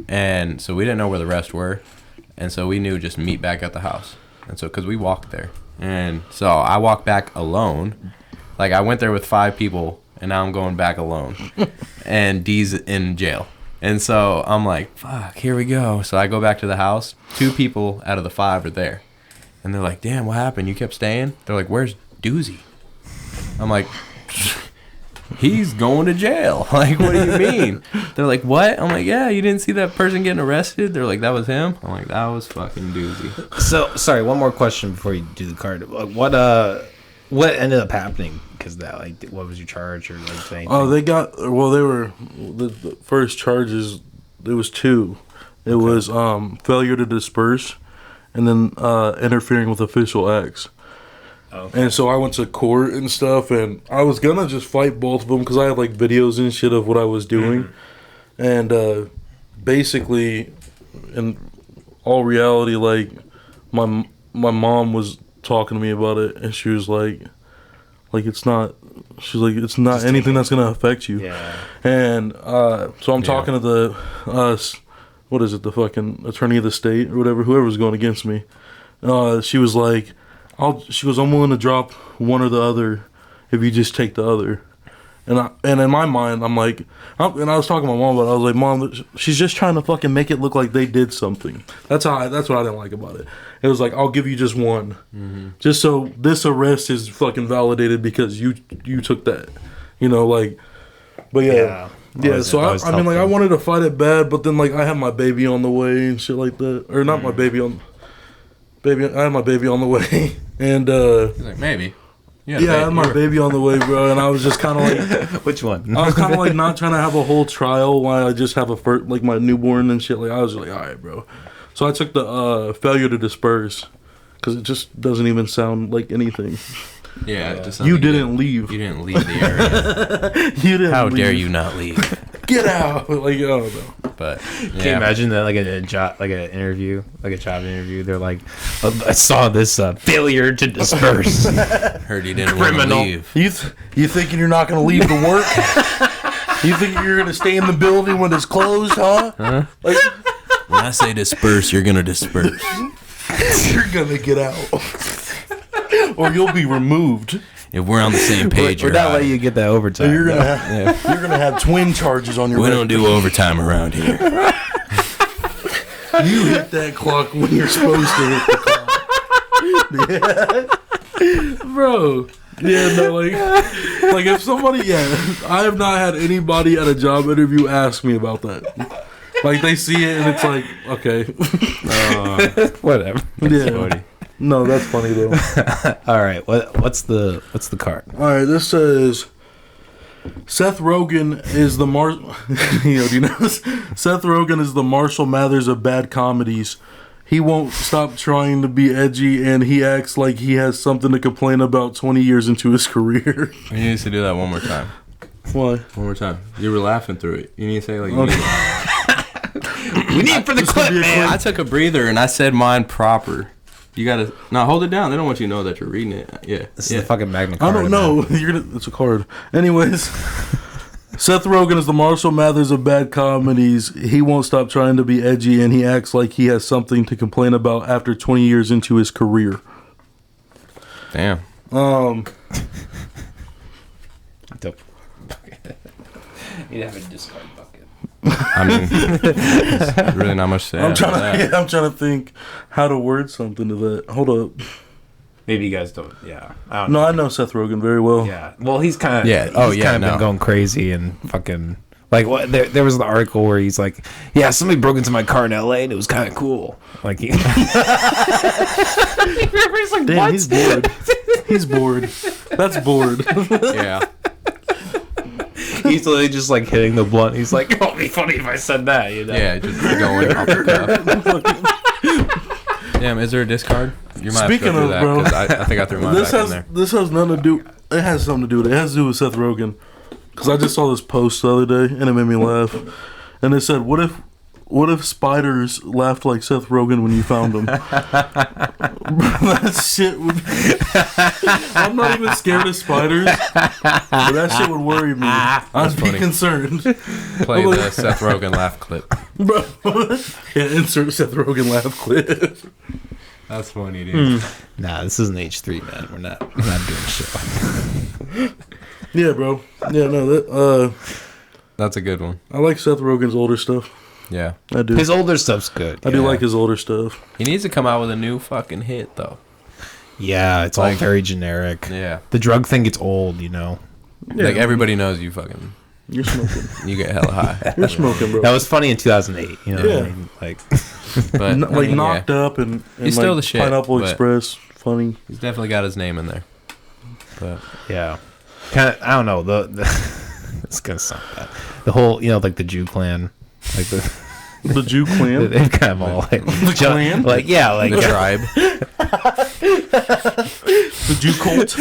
And so we didn't know where the rest were. And so we knew just meet back at the house. And so, because we walked there. And so I walked back alone. Like, I went there with 5 people, and now I'm going back alone. And D's in jail. And so I'm like, fuck, here we go. So I go back to the house. 2 people out of the 5 are there. And they're like, damn, what happened? You kept staying? They're like, where's Doozy? I'm like, he's going to jail. Like, what do you mean? They're like, what? I'm like, yeah, you didn't see that person getting arrested? They're like, that was him? I'm like, that was fucking Doozy. So, sorry, one more question before you do the card. Like, what ended up happening? Because that, like, what was your charge or like anything? Oh, they were the first charges. There was 2. It was failure to disperse, and then interfering with official acts. Okay. And so I went to court and stuff, and I was gonna just fight both of them because I had like videos and shit of what I was doing, and basically, in all reality, like my mom was talking to me about it, and she was like it's not. She's like, it's not just anything that's gonna affect you. Yeah. And so I'm talking to the what is it, the fucking attorney of the state or whatever, whoever's going against me. She was like, I'm willing to drop one or the other if you just take the other. And in my mind, I'm like, and I was talking to my mom about it. I was like, Mom, she's just trying to fucking make it look like they did something. That's what I didn't like about it. It was like, I'll give you just one, just so this arrest is fucking validated because you took that, like. But yeah. So I mean, like, I wanted to fight it bad, but then like I had my baby on the way and shit like that, or not my baby on. I had my baby on the way, and he's like, maybe. Yeah, I had my baby on the way, bro, and I was just kind of like, which one? I was kind of like not trying to have a whole trial while I just have like my newborn and shit. Like, I was just like, all right, bro. So I took the failure to disperse because it just doesn't even sound like anything. Yeah, it just you didn't leave. You didn't leave the area. You didn't. How leave. dare you not leave? Get out! Like, I don't know. But can you imagine that, like a job, like an interview, like a job interview? They're like, I saw this failure to disperse. Heard you didn't want to leave. You thinking you're not going to leave the work? You think you're going to stay in the building when it's closed, huh? Like, when I say disperse, you're going to disperse. You're going to get out, or you'll be removed. If we're on the same page, we're not letting you get that overtime. You're gonna have twin charges on your. We don't do overtime around here. You hit that clock when you're supposed to hit the clock. Yeah, bro. Yeah, no, like if somebody, I have not had anybody at a job interview ask me about that. Like, they see it and it's like, okay, whatever. That's funny. No, that's funny though. All right, what's the card? All right, this says Seth Rogen is the do you know this? Seth Rogen is the Marshall Mathers of bad comedies. He won't stop trying to be edgy, and he acts like he has something to complain about 20 years into his career. You need to do that one more time. Why? One more time. You were laughing through it. You need to say like. We need it for the clip, man. I took a breather and I said mine proper. You gotta hold it down. They don't want you to know that you're reading it. Yeah, this is the fucking Magna Carta. I don't know. It's a card. Anyways, Seth Rogen is the Marshall Mathers of bad comedies. He won't stop trying to be edgy, and he acts like he has something to complain about after 20 years into his career. Damn. You'd have a discard bucket. I mean, really not much to say. I'm trying to think how to word something to that. Hold up. Maybe you guys don't. Yeah. I know Seth Rogen very well. Yeah. Well, he's kind of. Yeah. Been going crazy and fucking. Like, what? There was the article where he's like, "Yeah, somebody broke into my car in L.A. and it was kind of cool." Like, he's like, damn, what? He's bored. He's bored. That's bored. Yeah. He's literally just like hitting the blunt. He's like, "It'll be funny if I said that." You know? Yeah, just going off the cuff. Damn, is there a discard? You might Speaking have to go of, that, bro, 'cause I think I threw mine back in there. This has nothing to do. It has something to do with it. It has to do with Seth Rogen. Because I just saw this post the other day and it made me laugh. And it said, "What if spiders laughed like Seth Rogen when you found them?" That shit would. I'm not even scared of spiders, but that shit would worry me. I'd be concerned. Play the Seth Rogen laugh clip. Bro, yeah, insert Seth Rogen laugh clip. That's funny, dude. Nah, this isn't H3, man. We're not doing shit. Yeah, bro. Yeah, no, That's a good one. I like Seth Rogen's older stuff. Yeah. I do. His older stuff's good. I do like his older stuff. He needs to come out with a new fucking hit, though. Yeah, it's all Like- very generic. Yeah. The drug thing gets old, you know. Yeah, Like, everybody knows you fucking... You're smoking. You get hella high. You're smoking, bro. That was funny in 2008, you know what Yeah. I mean? Like, But, I Like mean, Knocked Up and He's like still the shit, Pineapple but- Express. Funny. He's definitely got his name in there. But yeah. Kind of, I don't know. The it's going to sound bad. The whole, you know, like the Jew clan. Like The Jew Clan. they've kind of all like... The clan? Like, yeah, like... the tribe. The Jew Cult.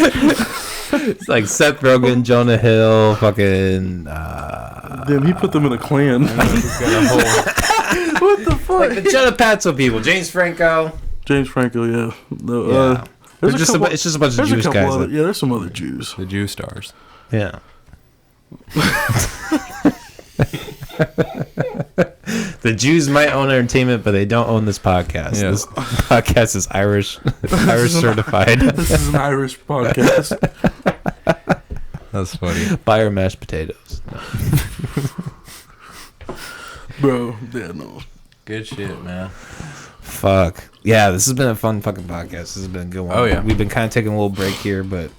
It's like Seth Rogen, Jonah Hill, fucking... Damn, he put them in a clan. What the fuck? like the Jenna Patso people. James Franco. James Franco, yeah. Yeah. There's It's just a bunch of there's Jewish a couple guys. other, that- yeah, there's some other Jews. The Jew stars. Yeah. The Jews might own entertainment, but they don't own this podcast. Yeah. This podcast is Irish certified. This is an Irish podcast. That's funny. Buy our mashed potatoes. Bro, yeah, no. Good shit, man. Fuck. Yeah, this has been a fun fucking podcast. This has been a good one. Oh, yeah. We've been kind of taking a little break here, but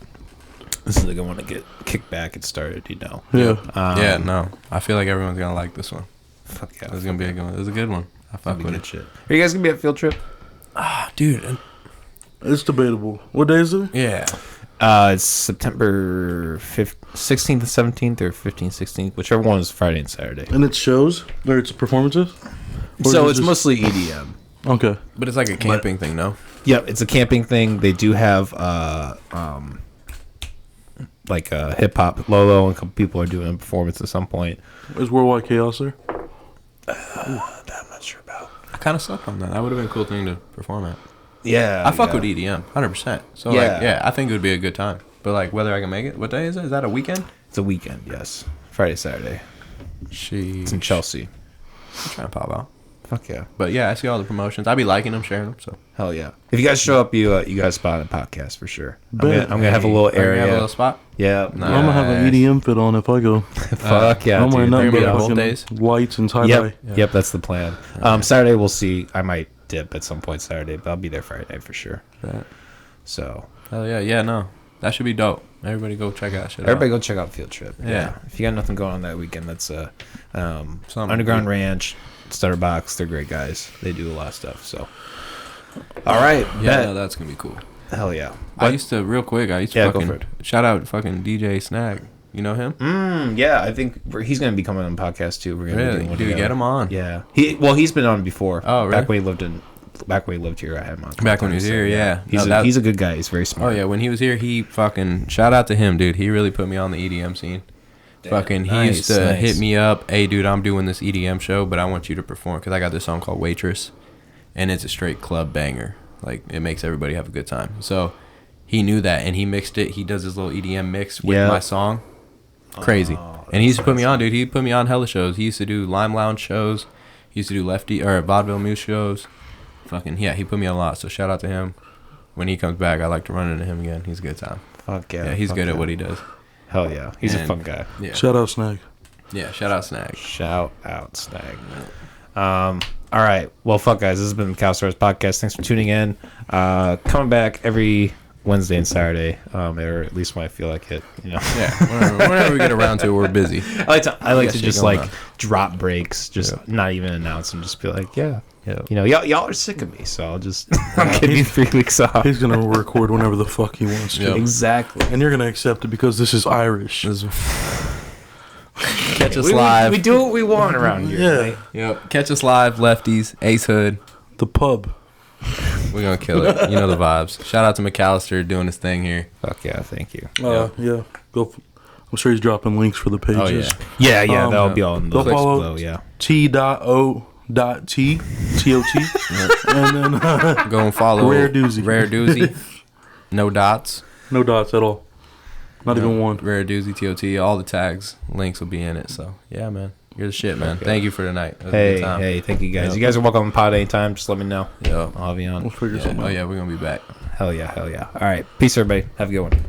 this is a good one to get kicked back and started, you know. Yeah. Yeah, no. I feel like everyone's going to like this one. Fuck yeah. This is going to be a good one. This is a good one. I fuck That'd be with good it. shit. Are you guys going to be at field trip? Dude. It's debatable. What day is it? Yeah. It's September 16th and 17th or 15th, 16th, whichever one is Friday and Saturday. And it's shows? Or it's performances? Or So is it it's just- mostly EDM. Okay. But it's like a camping thing, no? Yep, it's a camping thing. They do have like hip hop. Lolo and a couple people are doing a performance at some point. Is Worldwide Chaos there? That I'm not sure about. I kind of suck on that. That would have been a cool thing to perform at. Yeah, I fuck with EDM, 100%. So, Yeah. like, yeah, I think it would be a good time. But, like, whether I can make it, what day is it? Is that a weekend? It's a weekend. Yes, Friday, Saturday. It's in Chelsea. I'm trying to pop out. Fuck yeah, But, yeah, I see all the promotions. I be liking them, sharing them, so. hell yeah. If you guys show up, you guys spot a podcast for sure. I'm Bet. gonna have a little Are you gonna area. have a little spot? Yeah, Nice. I'm gonna have an EDM fit on if I go. fuck yeah, I'm wearing dude. nothing Maybe but on both fucking days? whites and tie dye. Yep, yep, that's the plan. Saturday we'll see. I might dip at some point Saturday, but I'll be there Friday for sure. Bet. So Hell yeah, yeah, no. That should be dope. Everybody go check out shit everybody out. go check out Field Trip. Yeah. If you got nothing going on that weekend, that's Something. Underground Ranch, Stutterbox. They're great guys. They do a lot of stuff. So, all right, Yeah, bet. no, that's going to be cool. Hell yeah. I used to, real quick, Yeah, go fucking, for it. shout out fucking DJ Snag. You know him? Yeah, I think he's gonna be coming on the podcast too. We're gonna be Really? doing one Dude, together. get him on. Yeah, he's been on before. Oh, really? Back when he lived here, I had him on. Back when he was here, yeah. He's No, he's a good guy. He's very Oh, smart. yeah, when he was here, he fucking, shout out to him, dude. He really put me on the EDM scene. Fucking, he used to nice. hit me up, hey, dude, I'm doing this EDM show, but I want you to perform, because I got this song called Waitress, and it's a straight club banger. Like, it makes everybody have a good time. So, he knew that, and he mixed it. He does his little EDM mix with Yeah. my song. Crazy. And he used to put me on, dude. He put me on hella shows. He used to do Lime Lounge shows. He used to do Vaudeville Muse shows. Fucking, yeah, he put me on a lot. So shout out to him. When he comes back, I like to run into him again. He's a good time. Fuck yeah. Yeah, he's fuck good at yeah. what he does. Hell yeah. He's a And- fun guy. Yeah. Shout out Snag. Yeah, shout out Snag. Shout out Snag. All right. Well, fuck guys. This has been the Cow Stars Podcast. Thanks for tuning in. Coming back every Wednesday and Saturday, or at least when I feel like it. You know. Yeah, whenever we get around to it, we're busy. I like to shit just going like on. drop breaks, just not even announce them. Just be like, yeah. Yeah. You know, y'all are sick of me, so I'll just I'll give you 3 weeks off. He's gonna record whenever the fuck he wants to. Yep. Exactly. And you're gonna accept it because this is Irish. Catch us live. We do what we want around here. Yeah. Right? Yep. Catch us live, lefties, Ace Hood. The pub. We're gonna kill it. You know the vibes. Shout out to McAllister doing his thing here. Fuck yeah, thank you. Yeah. I'm sure he's dropping links for the pages. Oh, yeah. Yeah, that'll yeah. be all in the Go links follow below, yeah. T.O.T. T.O.T. And then Go and follow Rare Doozy. Rare Doozy. No dots. no dots at all. Not even one. Rare Doozy T.O.T. All the tags, links will be in it. So yeah, man. You're the shit, man. Okay. Thank you for tonight. It was a good time. Hey, thank you guys. Yep. You guys are welcome on pod anytime. Just let me know. Yo. I'll have you on. We'll figure Yeah. something Oh out. yeah, we're gonna be back. Hell yeah, hell yeah. All right. Peace, everybody. Have a good one.